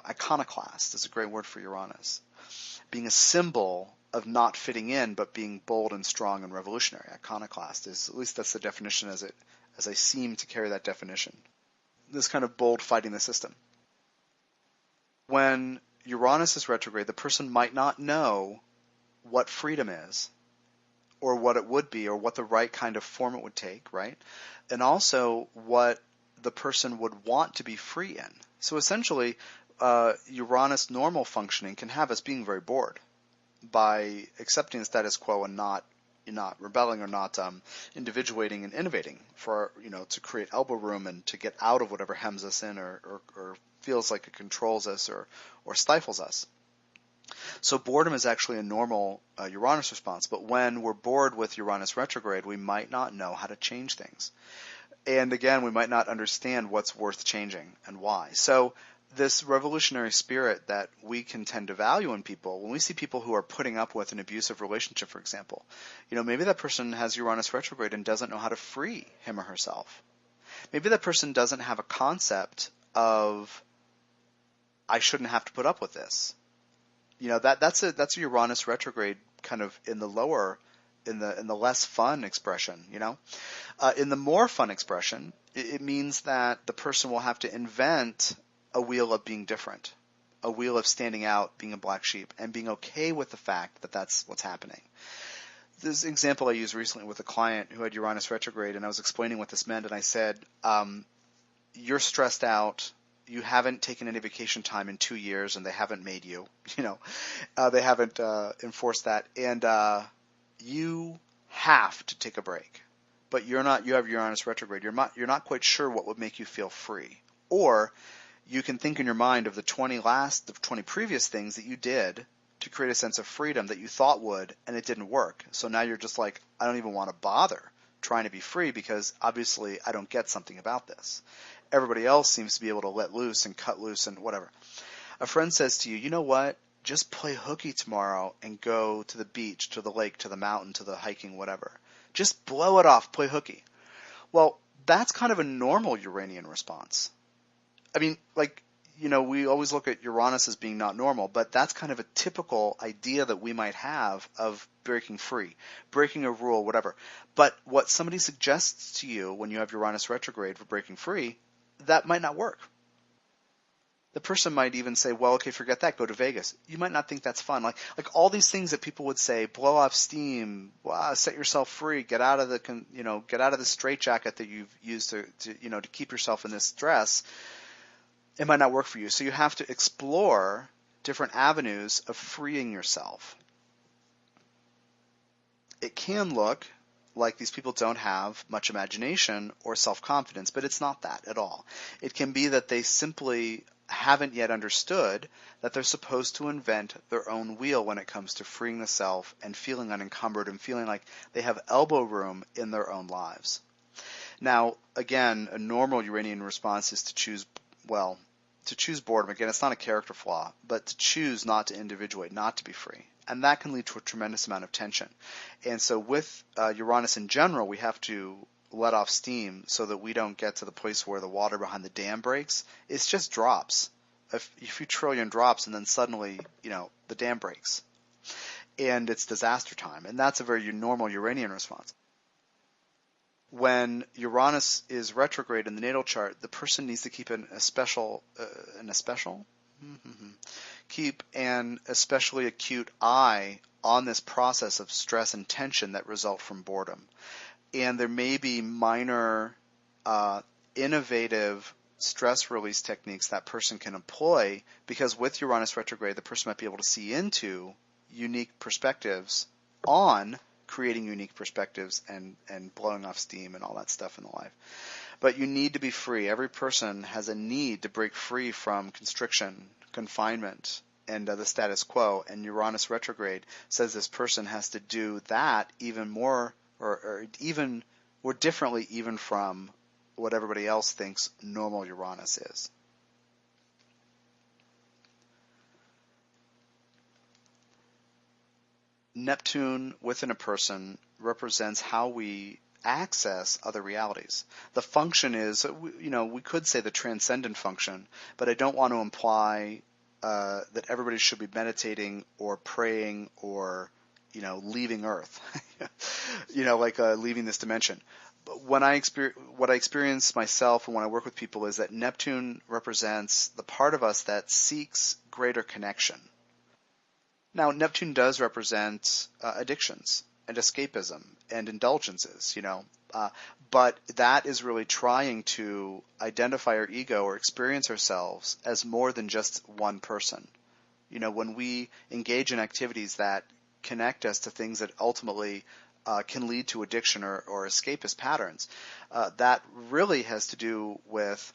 Iconoclast is a great word for Uranus, being a symbol of not fitting in, but being bold and strong and revolutionary. Iconoclast is, at least that's the definition as I seem to carry that definition. This kind of bold fighting the system. When Uranus is retrograde, the person might not know what freedom is, or what it would be, or what the right kind of form it would take, right? And also what the person would want to be free in. So essentially, Uranus normal functioning can have us being very bored by accepting the status quo and not rebelling or not individuating and innovating to create elbow room and to get out of whatever hems us in or feels like it controls us or stifles us. So boredom is actually a normal Uranus response, but when we're bored with Uranus retrograde, we might not know how to change things. And again, we might not understand what's worth changing and why. So this revolutionary spirit that we can tend to value in people, when we see people who are putting up with an abusive relationship, for example, maybe that person has Uranus retrograde and doesn't know how to free him or herself. Maybe that person doesn't have a concept of, I shouldn't have to put up with this. That's a Uranus retrograde kind of in the lower, in the less fun expression, In the more fun expression, it means that the person will have to invent a wheel of being different, a wheel of standing out, being a black sheep, and being okay with the fact that that's what's happening. This example I used recently with a client who had Uranus retrograde, and I was explaining what this meant, and I said, you're stressed out, you haven't taken any vacation time in 2 years, and they haven't made you, they haven't enforced that, and you have to take a break. But you have Uranus retrograde. You're not quite sure what would make you feel free. Or you can think in your mind of the 20 previous things that you did to create a sense of freedom that you thought would, and it didn't work. So now you're just like, I don't even want to bother trying to be free because obviously I don't get something about this. Everybody else seems to be able to let loose and cut loose and whatever. A friend says to you, you know what? Just play hooky tomorrow and go to the beach, to the lake, to the mountain, to the hiking, whatever. Just blow it off, play hooky. Well, that's kind of a normal Uranian response. I mean, we always look at Uranus as being not normal, but that's kind of a typical idea that we might have of breaking free, breaking a rule, whatever. But what somebody suggests to you when you have Uranus retrograde for breaking free, that might not work. The person might even say, well, okay, forget that, go to Vegas. You might not think that's fun. Like all these things that people would say, blow off steam, set yourself free, get out of the straitjacket that you've used to keep yourself in this stress. It might not work for you. So you have to explore different avenues of freeing yourself. It can look like these people don't have much imagination or self-confidence, but it's not that at all. It can be that they simply haven't yet understood that they're supposed to invent their own wheel when it comes to freeing the self and feeling unencumbered and feeling like they have elbow room in their own lives. Now, again, a normal Uranian response is to choose boredom. Again, it's not a character flaw, but to choose not to individuate, not to be free. And that can lead to a tremendous amount of tension. And so with Uranus in general, we have to let off steam so that we don't get to the place where the water behind the dam breaks. It's just drops, a few trillion drops, and then suddenly, the dam breaks. And it's disaster time. And that's a very normal Uranian response. When Uranus is retrograde in the natal chart, the person needs to keep keep an especially acute eye on this process of stress and tension that result from boredom. And there may be minor innovative stress release techniques that person can employ, because with Uranus retrograde, the person might be able to see into unique perspectives on creating unique perspectives and blowing off steam and all that stuff in the life. But you need to be free. Every person has a need to break free from constriction, confinement, and the status quo. And Uranus retrograde says this person has to do that even more or differently even from what everybody else thinks normal Uranus is. Neptune within a person represents how we access other realities. The function is, we could say the transcendent function, but I don't want to imply that everybody should be meditating or praying or, leaving Earth, like leaving this dimension. But what I experience myself and when I work with people is that Neptune represents the part of us that seeks greater connection. Now, Neptune does represent addictions and escapism and indulgences, but that is really trying to identify our ego or experience ourselves as more than just one person. When we engage in activities that connect us to things that ultimately can lead to addiction or escapist patterns, that really has to do with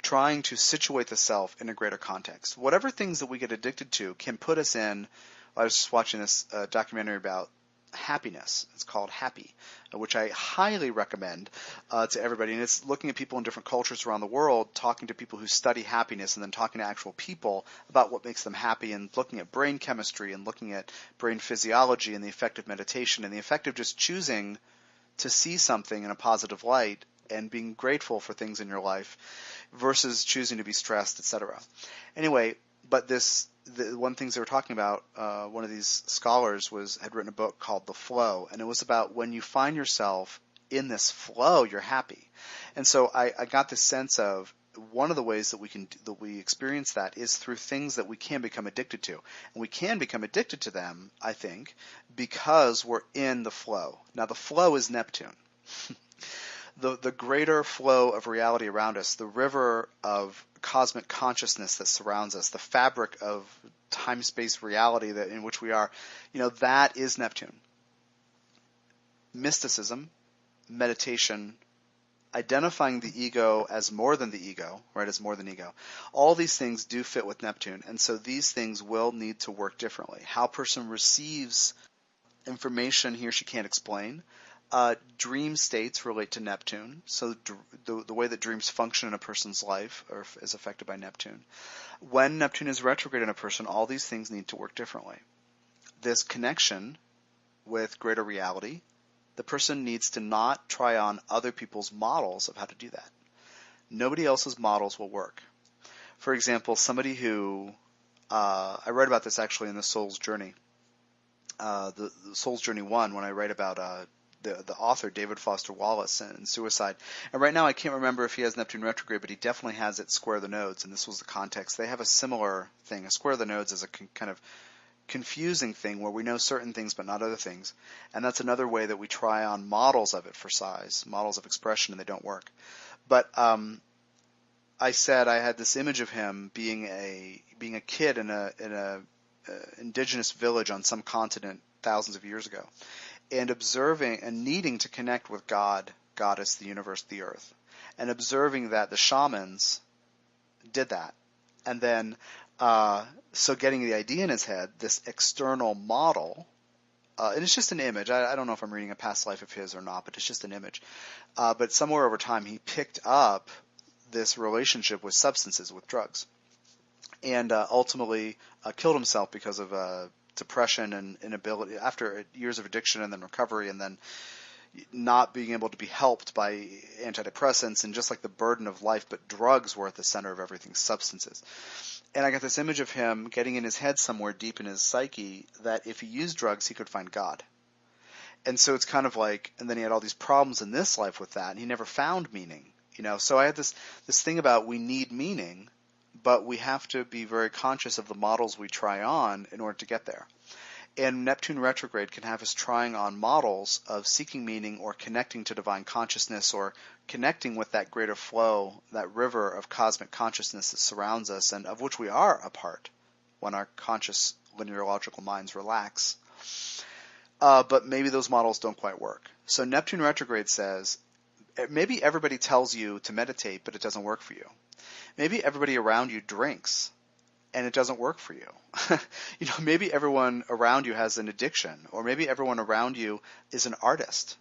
trying to situate the self in a greater context. Whatever things that we get addicted to can put us in. I was just watching this documentary about happiness. It's called Happy, which I highly recommend to everybody. And it's looking at people in different cultures around the world, talking to people who study happiness, and then talking to actual people about what makes them happy, and looking at brain chemistry and looking at brain physiology and the effect of meditation and the effect of just choosing to see something in a positive light and being grateful for things in your life versus choosing to be stressed, etc. Anyway, but the one things they were talking about, one of these scholars had written a book called The Flow, and it was about when you find yourself in this flow, you're happy. And so I got this sense of one of the ways that we experience that is through things that we can become addicted to. And we can become addicted to them, I think, because we're in the flow. Now, the flow is Neptune. The greater flow of reality around us, the river of cosmic consciousness that surrounds us, the fabric of time-space reality in which we are, that is Neptune. Mysticism, meditation, identifying the ego as more than the ego, right, as more than ego, all these things do fit with Neptune, and so these things will need to work differently. How a person receives information he or she can't explain. Dream states relate to Neptune, so the way that dreams function in a person's life is affected by Neptune. When Neptune is retrograde in a person, all these things need to work differently. This connection with greater reality, the person needs to not try on other people's models of how to do that. Nobody else's models will work. For example, somebody who, I write about this actually in The Soul's Journey, the Soul's Journey 1, when I write about the author, David Foster Wallace, and suicide. And right now I can't remember if he has Neptune retrograde, but he definitely has it square the nodes, and this was the context. They have a similar thing. A square the nodes is a kind of confusing thing where we know certain things but not other things. And that's another way that we try on models of it for size, models of expression, and they don't work. But I said I had this image of him being a kid in a indigenous village on some continent thousands of years ago, and observing and needing to connect with God, Goddess, the universe, the earth, and observing that the shamans did that. And then, so getting the idea in his head, this external model, and it's just an image. I don't know if I'm reading a past life of his or not, but it's just an image. But somewhere over time, he picked up this relationship with substances, with drugs, and ultimately killed himself because of depression and inability after years of addiction and then recovery and then not being able to be helped by antidepressants and just like the burden of life, but drugs were at the center of everything, substances. And I got this image of him getting in his head somewhere deep in his psyche that if he used drugs, he could find God. And so it's kind of like, and then he had all these problems in this life with that, and he never found meaning, So I had this thing about we need meaning, but we have to be very conscious of the models we try on in order to get there. And Neptune retrograde can have us trying on models of seeking meaning or connecting to divine consciousness or connecting with that greater flow, that river of cosmic consciousness that surrounds us and of which we are a part when our conscious linearological minds relax. But maybe those models don't quite work. So Neptune retrograde says, maybe everybody tells you to meditate, but it doesn't work for you. Maybe everybody around you drinks, and it doesn't work for you. Maybe everyone around you has an addiction, or maybe everyone around you is an artist,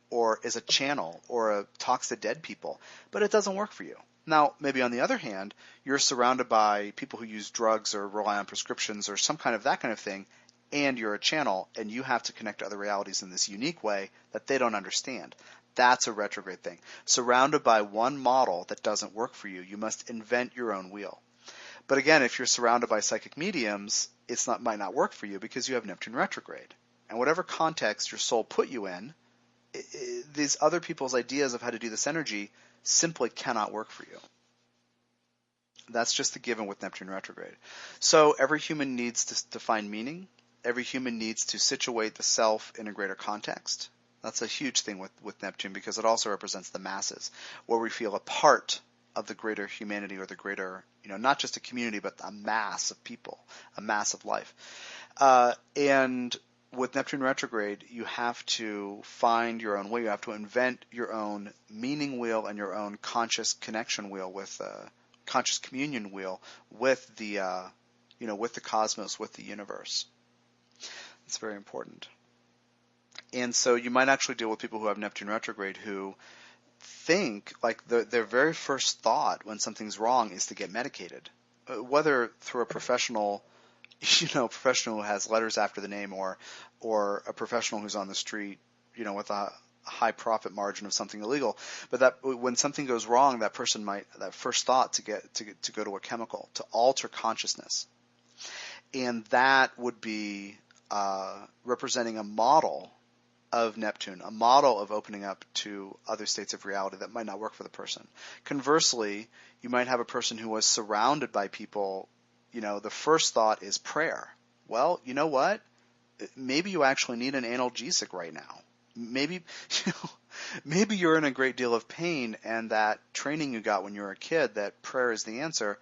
or is a channel, or talks to dead people, but it doesn't work for you. Now, maybe on the other hand, you're surrounded by people who use drugs or rely on prescriptions or some kind of that kind of thing, and you're a channel, and you have to connect to other realities in this unique way that they don't understand. That's a retrograde thing. Surrounded by one model that doesn't work for you, you must invent your own wheel. But again, if you're surrounded by psychic mediums, might not work for you because you have Neptune retrograde. And whatever context your soul put you in, these other people's ideas of how to do this energy simply cannot work for you. That's just the given with Neptune retrograde. So every human needs to find meaning. Every human needs to situate the self in a greater context. That's a huge thing with Neptune because it also represents the masses, where we feel a part of the greater humanity or the greater, not just a community, but a mass of people, a mass of life. And with Neptune retrograde, you have to find your own way. You have to invent your own meaning wheel and your own conscious connection wheel with conscious communion wheel with the with the cosmos, with the universe. It's very important. And so you might actually deal with people who have Neptune retrograde who think like their very first thought when something's wrong is to get medicated, whether through a professional, professional who has letters after the name, or a professional who's on the street, with a high profit margin of something illegal. But that when something goes wrong, that person that first thought to go to a chemical to alter consciousness, and that would be representing a model of Neptune, a model of opening up to other states of reality that might not work for the person. Conversely, you might have a person who was surrounded by people, the first thought is prayer. Well, you know what? Maybe you actually need an analgesic right now. Maybe maybe you're in a great deal of pain, and that training you got when you were a kid that prayer is the answer.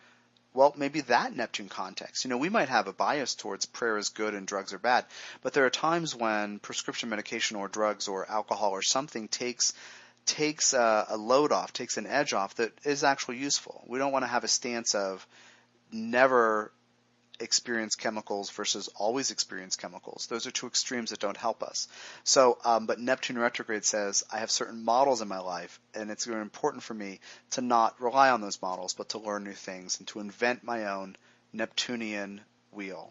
Well, maybe that Neptune context. We might have a bias towards prayer is good and drugs are bad, but there are times when prescription medication or drugs or alcohol or something takes a load off, takes an edge off that is actually useful. We don't want to have a stance of never experience chemicals versus always experience chemicals. Those are two extremes that don't help us. So, but Neptune retrograde says I have certain models in my life, and it's very important for me to not rely on those models, but to learn new things and to invent my own Neptunian wheel.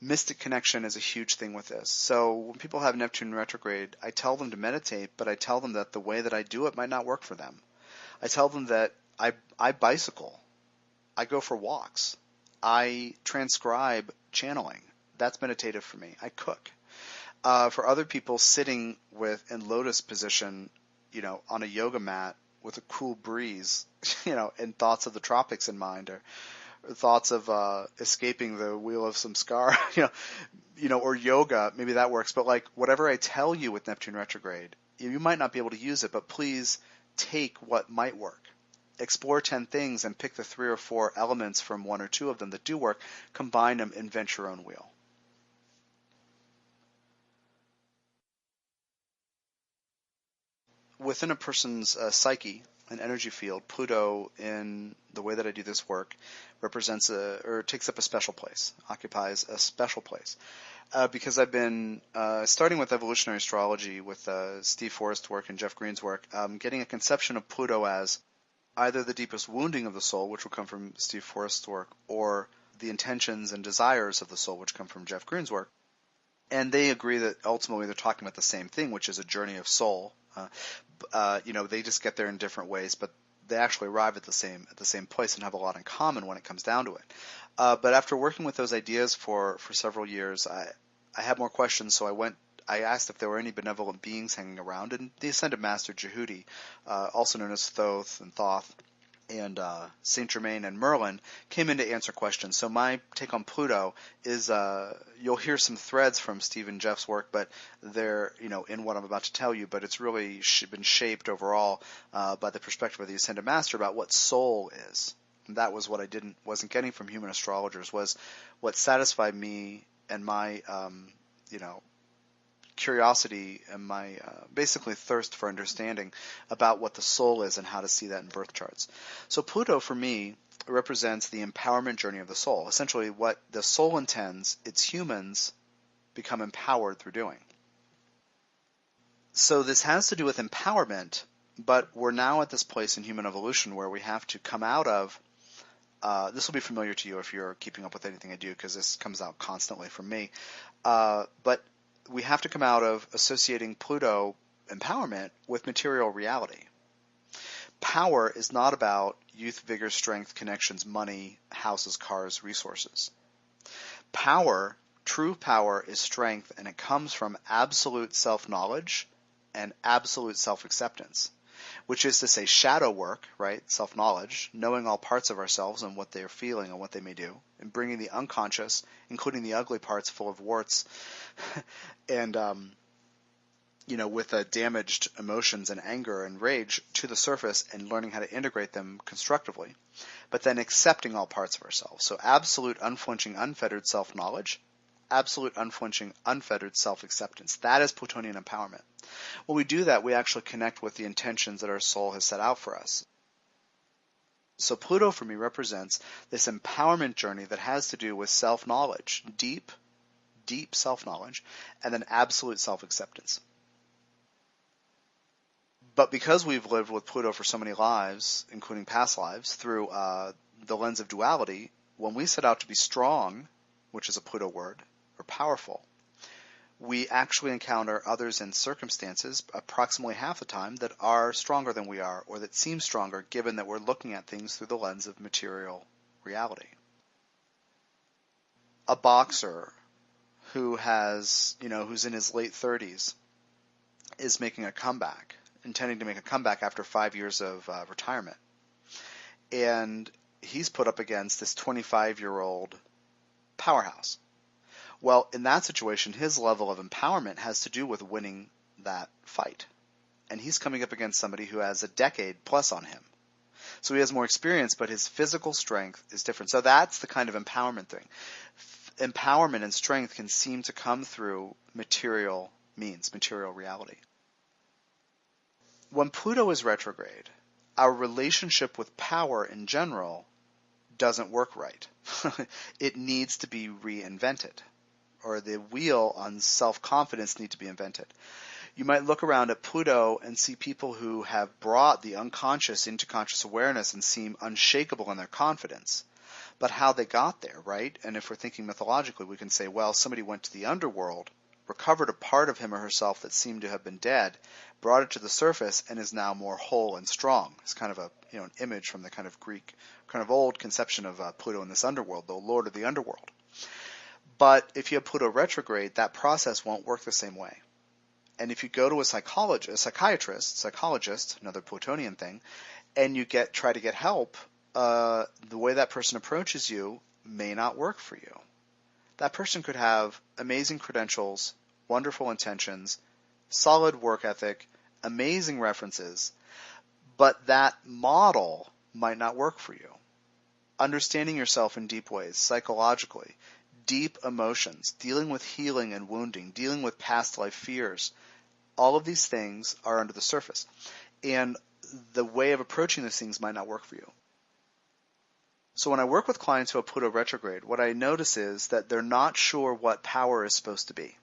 Mystic connection is a huge thing with this. So when people have Neptune retrograde, I tell them to meditate, but I tell them that the way that I do it might not work for them. I tell them that I bicycle. I go for walks. I transcribe channeling. That's meditative for me. I cook. For other people, sitting in lotus position, on a yoga mat with a cool breeze, and thoughts of the tropics in mind, or thoughts of escaping the wheel of samskara, or yoga, maybe that works. But like whatever I tell you with Neptune retrograde, you might not be able to use it, but please take what might work. Explore 10 things and pick the 3 or 4 elements from 1 or 2 of them that do work, combine them, invent your own wheel. Within a person's psyche, an energy field, Pluto, in the way that I do this work, represents takes up a special place, occupies a special place. Because I've been starting with evolutionary astrology with Steve Forrest's work and Jeff Green's work, getting a conception of Pluto as either the deepest wounding of the soul, which will come from Steve Forrest's work, or the intentions and desires of the soul, which come from Jeff Green's work. And they agree that ultimately they're talking about the same thing, which is a journey of soul. They just get there in different ways, but they actually arrive at the same place and have a lot in common when it comes down to it. But after working with those ideas for several years, I had more questions, so I asked if there were any benevolent beings hanging around, and the Ascended Master Jehudi, also known as Thoth and Thoth, and Saint Germain and Merlin, came in to answer questions. So my take on Pluto is, you'll hear some threads from Steve and Jeff's work, but they're, in what I'm about to tell you, but it's really been shaped overall by the perspective of the Ascended Master about what soul is. And that was what I wasn't getting from human astrologers, was what satisfied me and my, curiosity and my basically thirst for understanding about what the soul is and how to see that in birth charts. So Pluto, for me, represents the empowerment journey of the soul. Essentially, what the soul intends, its humans become empowered through doing. So this has to do with empowerment, but we're now at this place in human evolution where we have to come out of This will be familiar to you if you're keeping up with anything I do, because this comes out constantly from me. But we have to come out of associating Pluto empowerment with material reality. Power is not about youth, vigor, strength, connections, money, houses, cars, resources. Power, true power, is strength, and it comes from absolute self-knowledge and absolute self-acceptance, which is to say shadow work, right? Self-knowledge, knowing all parts of ourselves and what they're feeling and what they may do, and bringing the unconscious, including the ugly parts full of warts, and with damaged emotions and anger and rage to the surface, and learning how to integrate them constructively, but then accepting all parts of ourselves. So absolute, unflinching, unfettered self-knowledge, absolute, unflinching, unfettered self-acceptance. That is Plutonian empowerment. When we do that, we actually connect with the intentions that our soul has set out for us. So Pluto for me represents this empowerment journey that has to do with self-knowledge, deep, deep self-knowledge, and then absolute self-acceptance. But because we've lived with Pluto for so many lives, including past lives, through the lens of duality, when we set out to be strong, which is a Pluto word, or powerful, we actually encounter others in circumstances approximately half the time that are stronger than we are, or that seem stronger, given that we're looking at things through the lens of material reality. A boxer who has, who's in his late 30s is making a comeback, intending to make a comeback after 5 years of retirement. And he's put up against this 25-year-old powerhouse. Well, in that situation, his level of empowerment has to do with winning that fight. And he's coming up against somebody who has a decade plus on him. So he has more experience, but his physical strength is different. So that's the kind of empowerment thing. Empowerment and strength can seem to come through material means, material reality. When Pluto is retrograde, our relationship with power in general doesn't work right. It needs to be reinvented, or the wheel on self-confidence needs to be invented. You might look around at Pluto and see people who have brought the unconscious into conscious awareness and seem unshakable in their confidence. But how they got there, right? And if we're thinking mythologically, we can say, well, somebody went to the underworld, recovered a part of him or herself that seemed to have been dead, brought it to the surface, and is now more whole and strong. It's kind of an image from the kind of Greek, kind of old conception of Pluto in this underworld, the lord of the underworld. But if you have Pluto retrograde, that process won't work the same way. And if you go to a psychologist, another Plutonian thing, and you try to get help, the way that person approaches you may not work for you. That person could have amazing credentials, wonderful intentions, solid work ethic, amazing references, but that model might not work for you. Understanding yourself in deep ways, psychologically, deep emotions, dealing with healing and wounding, dealing with past life fears, all of these things are under the surface. And the way of approaching these things might not work for you. So when I work with clients who have Pluto retrograde, what I notice is that they're not sure what power is supposed to be.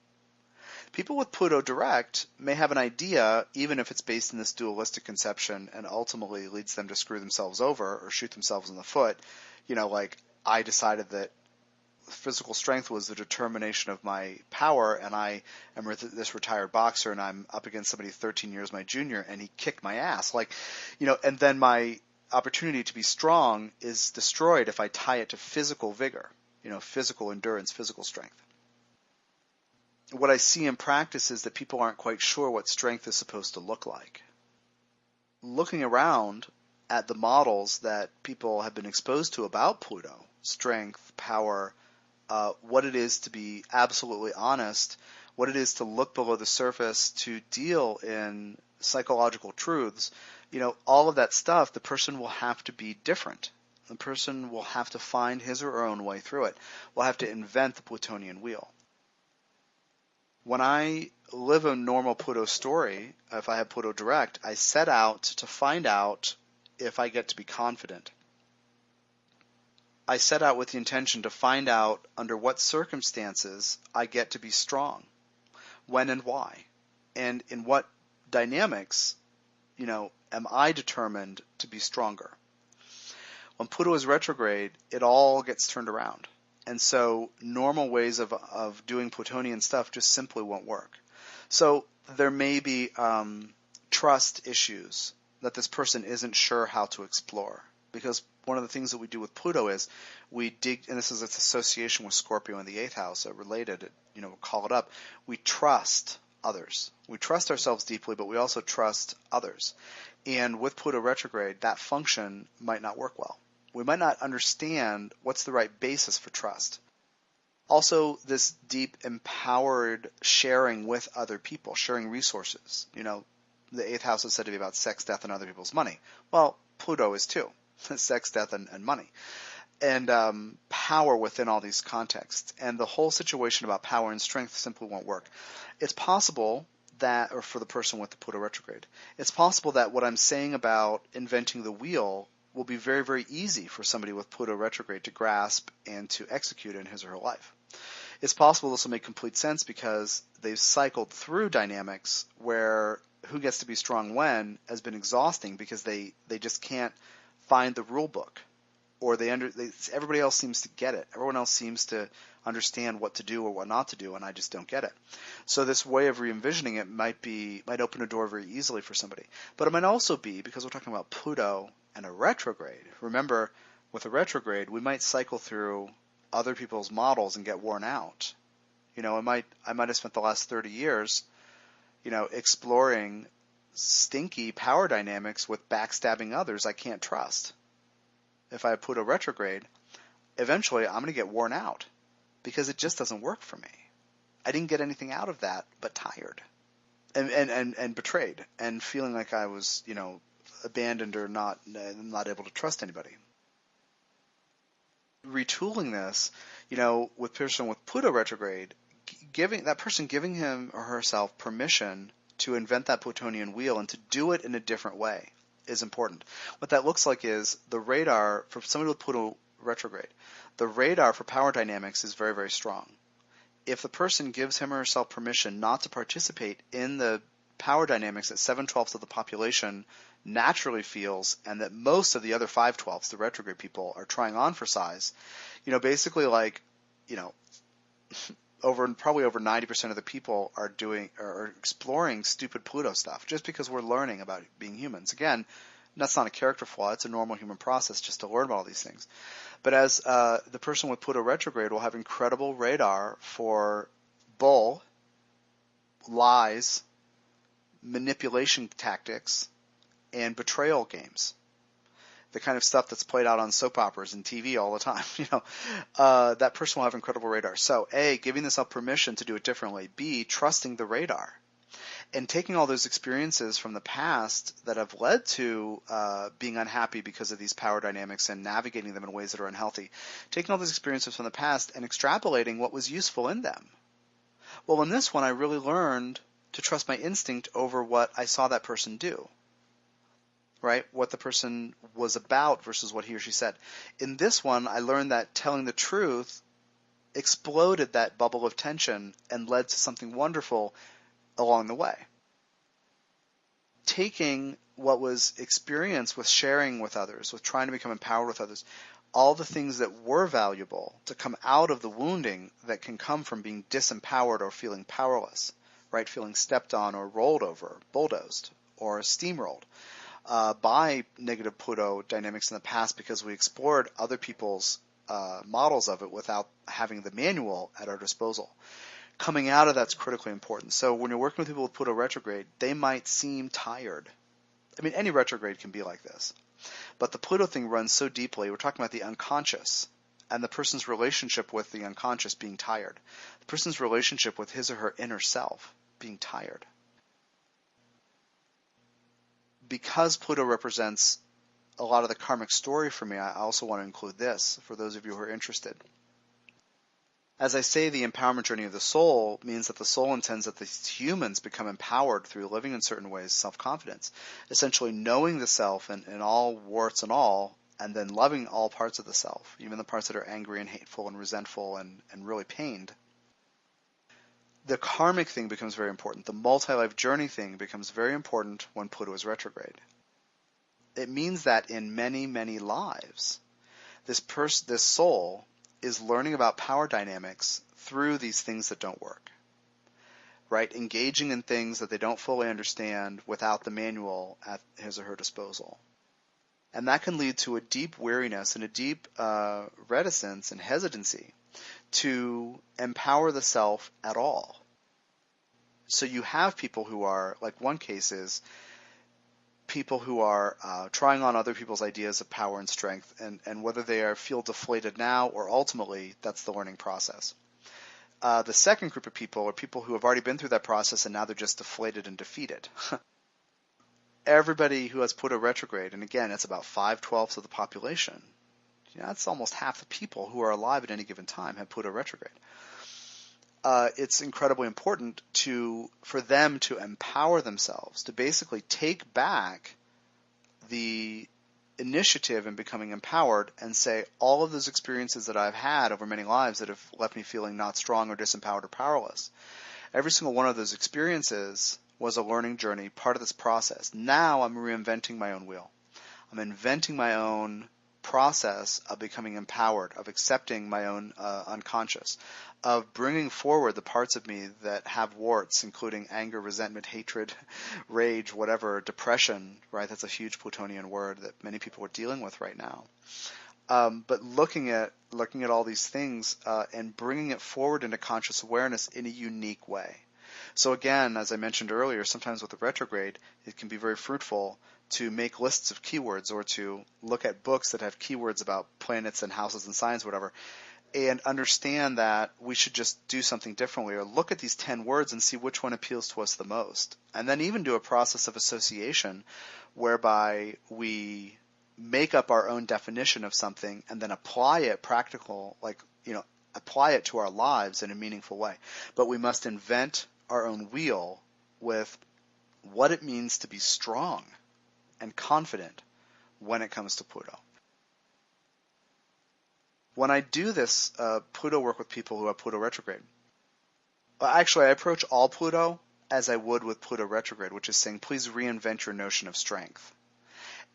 People with Pluto direct may have an idea, even if it's based in this dualistic conception and ultimately leads them to screw themselves over or shoot themselves in the foot. Like I decided that physical strength was the determination of my power, and I am this retired boxer, and I'm up against somebody 13 years my junior, and he kicked my ass. And then my opportunity to be strong is destroyed if I tie it to physical vigor, physical endurance, physical strength. What I see in practice is that people aren't quite sure what strength is supposed to look like. Looking around at the models that people have been exposed to about Pluto, strength, power, what it is to be absolutely honest, what it is to look below the surface, to deal in psychological truths, all of that stuff, the person will have to be different. The person will have to find his or her own way through it. Will have to invent the Plutonian wheel. When I live a normal Pluto story, if I have Pluto direct, I set out to find out if I get to be confident. I set out with the intention to find out under what circumstances I get to be strong, when and why, and in what dynamics, am I determined to be stronger. When Pluto is retrograde, it all gets turned around. And so normal ways of doing Plutonian stuff just simply won't work. So there may be trust issues that this person isn't sure how to explore. Because one of the things that we do with Pluto is we dig, and this is its association with Scorpio in the 8th house, related, we'll call it up. We trust others. We trust ourselves deeply, but we also trust others. And with Pluto retrograde, that function might not work well. We might not understand what's the right basis for trust. Also, this deep, empowered sharing with other people, sharing resources. The 8th house is said to be about sex, death, and other people's money. Well, Pluto is too. Sex, death, and money. And power within all these contexts. And the whole situation about power and strength simply won't work. It's possible that, or for the person with the Pluto retrograde, it's possible that what I'm saying about inventing the wheel will be very, very easy for somebody with Pluto retrograde to grasp and to execute in his or her life. It's possible this will make complete sense because they've cycled through dynamics where who gets to be strong when has been exhausting because they just can't find the rule book, or everybody else seems to get it. Everyone else seems to understand what to do or what not to do, and I just don't get it. So this way of re-envisioning it might open a door very easily for somebody. But it might also be, because we're talking about Pluto and a retrograde. Remember, with a retrograde, we might cycle through other people's models and get worn out. I might have spent the last 30 years, exploring stinky power dynamics with backstabbing others I can't trust. If I have Pluto retrograde, eventually I'm going to get worn out because it just doesn't work for me. I didn't get anything out of that but tired and betrayed and feeling like I was, abandoned or not able to trust anybody. Retooling this, with person with Pluto retrograde, giving him or herself permission to invent that Plutonian wheel and to do it in a different way is important. What that looks like is the radar for somebody with Pluto retrograde. The radar for power dynamics is very, very strong. If the person gives him or herself permission not to participate in the power dynamics that 7/12 of the population naturally feels, and that most of the other 5/12, the retrograde people, are trying on for size, basically probably over 90% of the people are exploring stupid Pluto stuff just because we're learning about being humans. Again, that's not a character flaw. It's a normal human process just to learn about all these things. But as the person with Pluto retrograde will have incredible radar for bull, lies, manipulation tactics, and betrayal games. The kind of stuff that's played out on soap operas and TV all the time. That person will have incredible radar. So A, giving themselves permission to do it differently. B, trusting the radar. And taking all those experiences from the past that have led to being unhappy because of these power dynamics and navigating them in ways that are unhealthy. Taking all those experiences from the past and extrapolating what was useful in them. Well, in this one, I really learned to trust my instinct over what I saw that person do. Right? What the person was about versus what he or she said. In this one, I learned that telling the truth exploded that bubble of tension and led to something wonderful along the way. Taking what was experienced with sharing with others, with trying to become empowered with others, all the things that were valuable to come out of the wounding that can come from being disempowered or feeling powerless, right? Feeling stepped on or rolled over, bulldozed, or steamrolled by negative Pluto dynamics in the past because we explored other people's models of it without having the manual at our disposal. Coming out of that's critically important. So when you're working with people with Pluto retrograde, they might seem tired. I mean, any retrograde can be like this. But the Pluto thing runs so deeply. We're talking about the unconscious and the person's relationship with the unconscious being tired. The person's relationship with his or her inner self being tired. Because Pluto represents a lot of the karmic story for me, I also want to include this for those of you who are interested. As I say, the empowerment journey of the soul means that the soul intends that the humans become empowered through living in certain ways, self-confidence, essentially knowing the self in all warts and all, and then loving all parts of the self, even the parts that are angry and hateful and resentful and really pained. The karmic thing becomes very important. The multi-life journey thing becomes very important when Pluto is retrograde. It means that in many, many lives, this soul is learning about power dynamics through these things that don't work, right? Engaging in things that they don't fully understand without the manual at his or her disposal. And that can lead to a deep weariness and a deep reticence and hesitancy to empower the self at all. So you have people who are, like one case is, people who are trying on other people's ideas of power and strength, and whether they feel deflated now or ultimately, that's the learning process. The second group of people are people who have already been through that process and now they're just deflated and defeated. Everybody who has Pluto retrograde, and again, it's about 5/12 of the population. That's almost half the people who are alive at any given time have Pluto retrograde. It's incredibly important for them to empower themselves, to basically take back the initiative in becoming empowered and say, all of those experiences that I've had over many lives that have left me feeling not strong or disempowered or powerless, every single one of those experiences was a learning journey, part of this process. Now I'm reinventing my own wheel. I'm inventing my own process of becoming empowered, of accepting my own unconscious, of bringing forward the parts of me that have warts, including anger, resentment, hatred, rage, whatever, depression, right? That's a huge Plutonian word that many people are dealing with right now. But looking at all these things and bringing it forward into conscious awareness in a unique way. So again, as I mentioned earlier, sometimes with the retrograde, it can be very fruitful to make lists of keywords or to look at books that have keywords about planets and houses and signs, whatever, and understand that we should just do something differently, or look at these 10 words and see which one appeals to us the most. And then even do a process of association whereby we make up our own definition of something and then apply it apply it to our lives in a meaningful way. But we must invent our own wheel with what it means to be strong and confident when it comes to Pluto. When I do this Pluto work with people who have Pluto retrograde, actually I approach all Pluto as I would with Pluto retrograde, which is saying, please reinvent your notion of strength.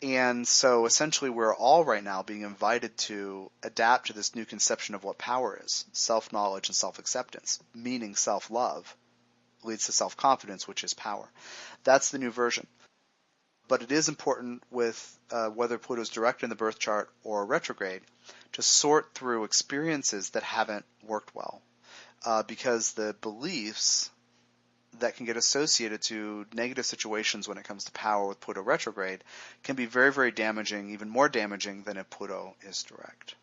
And so essentially we're all right now being invited to adapt to this new conception of what power is, self-knowledge and self-acceptance, meaning self-love leads to self-confidence, which is power. That's the new version. But it is important with whether Pluto's direct in the birth chart or retrograde to sort through experiences that haven't worked well, because the beliefs that can get associated to negative situations when it comes to power with Pluto retrograde can be very, very damaging, even more damaging than if Pluto is direct.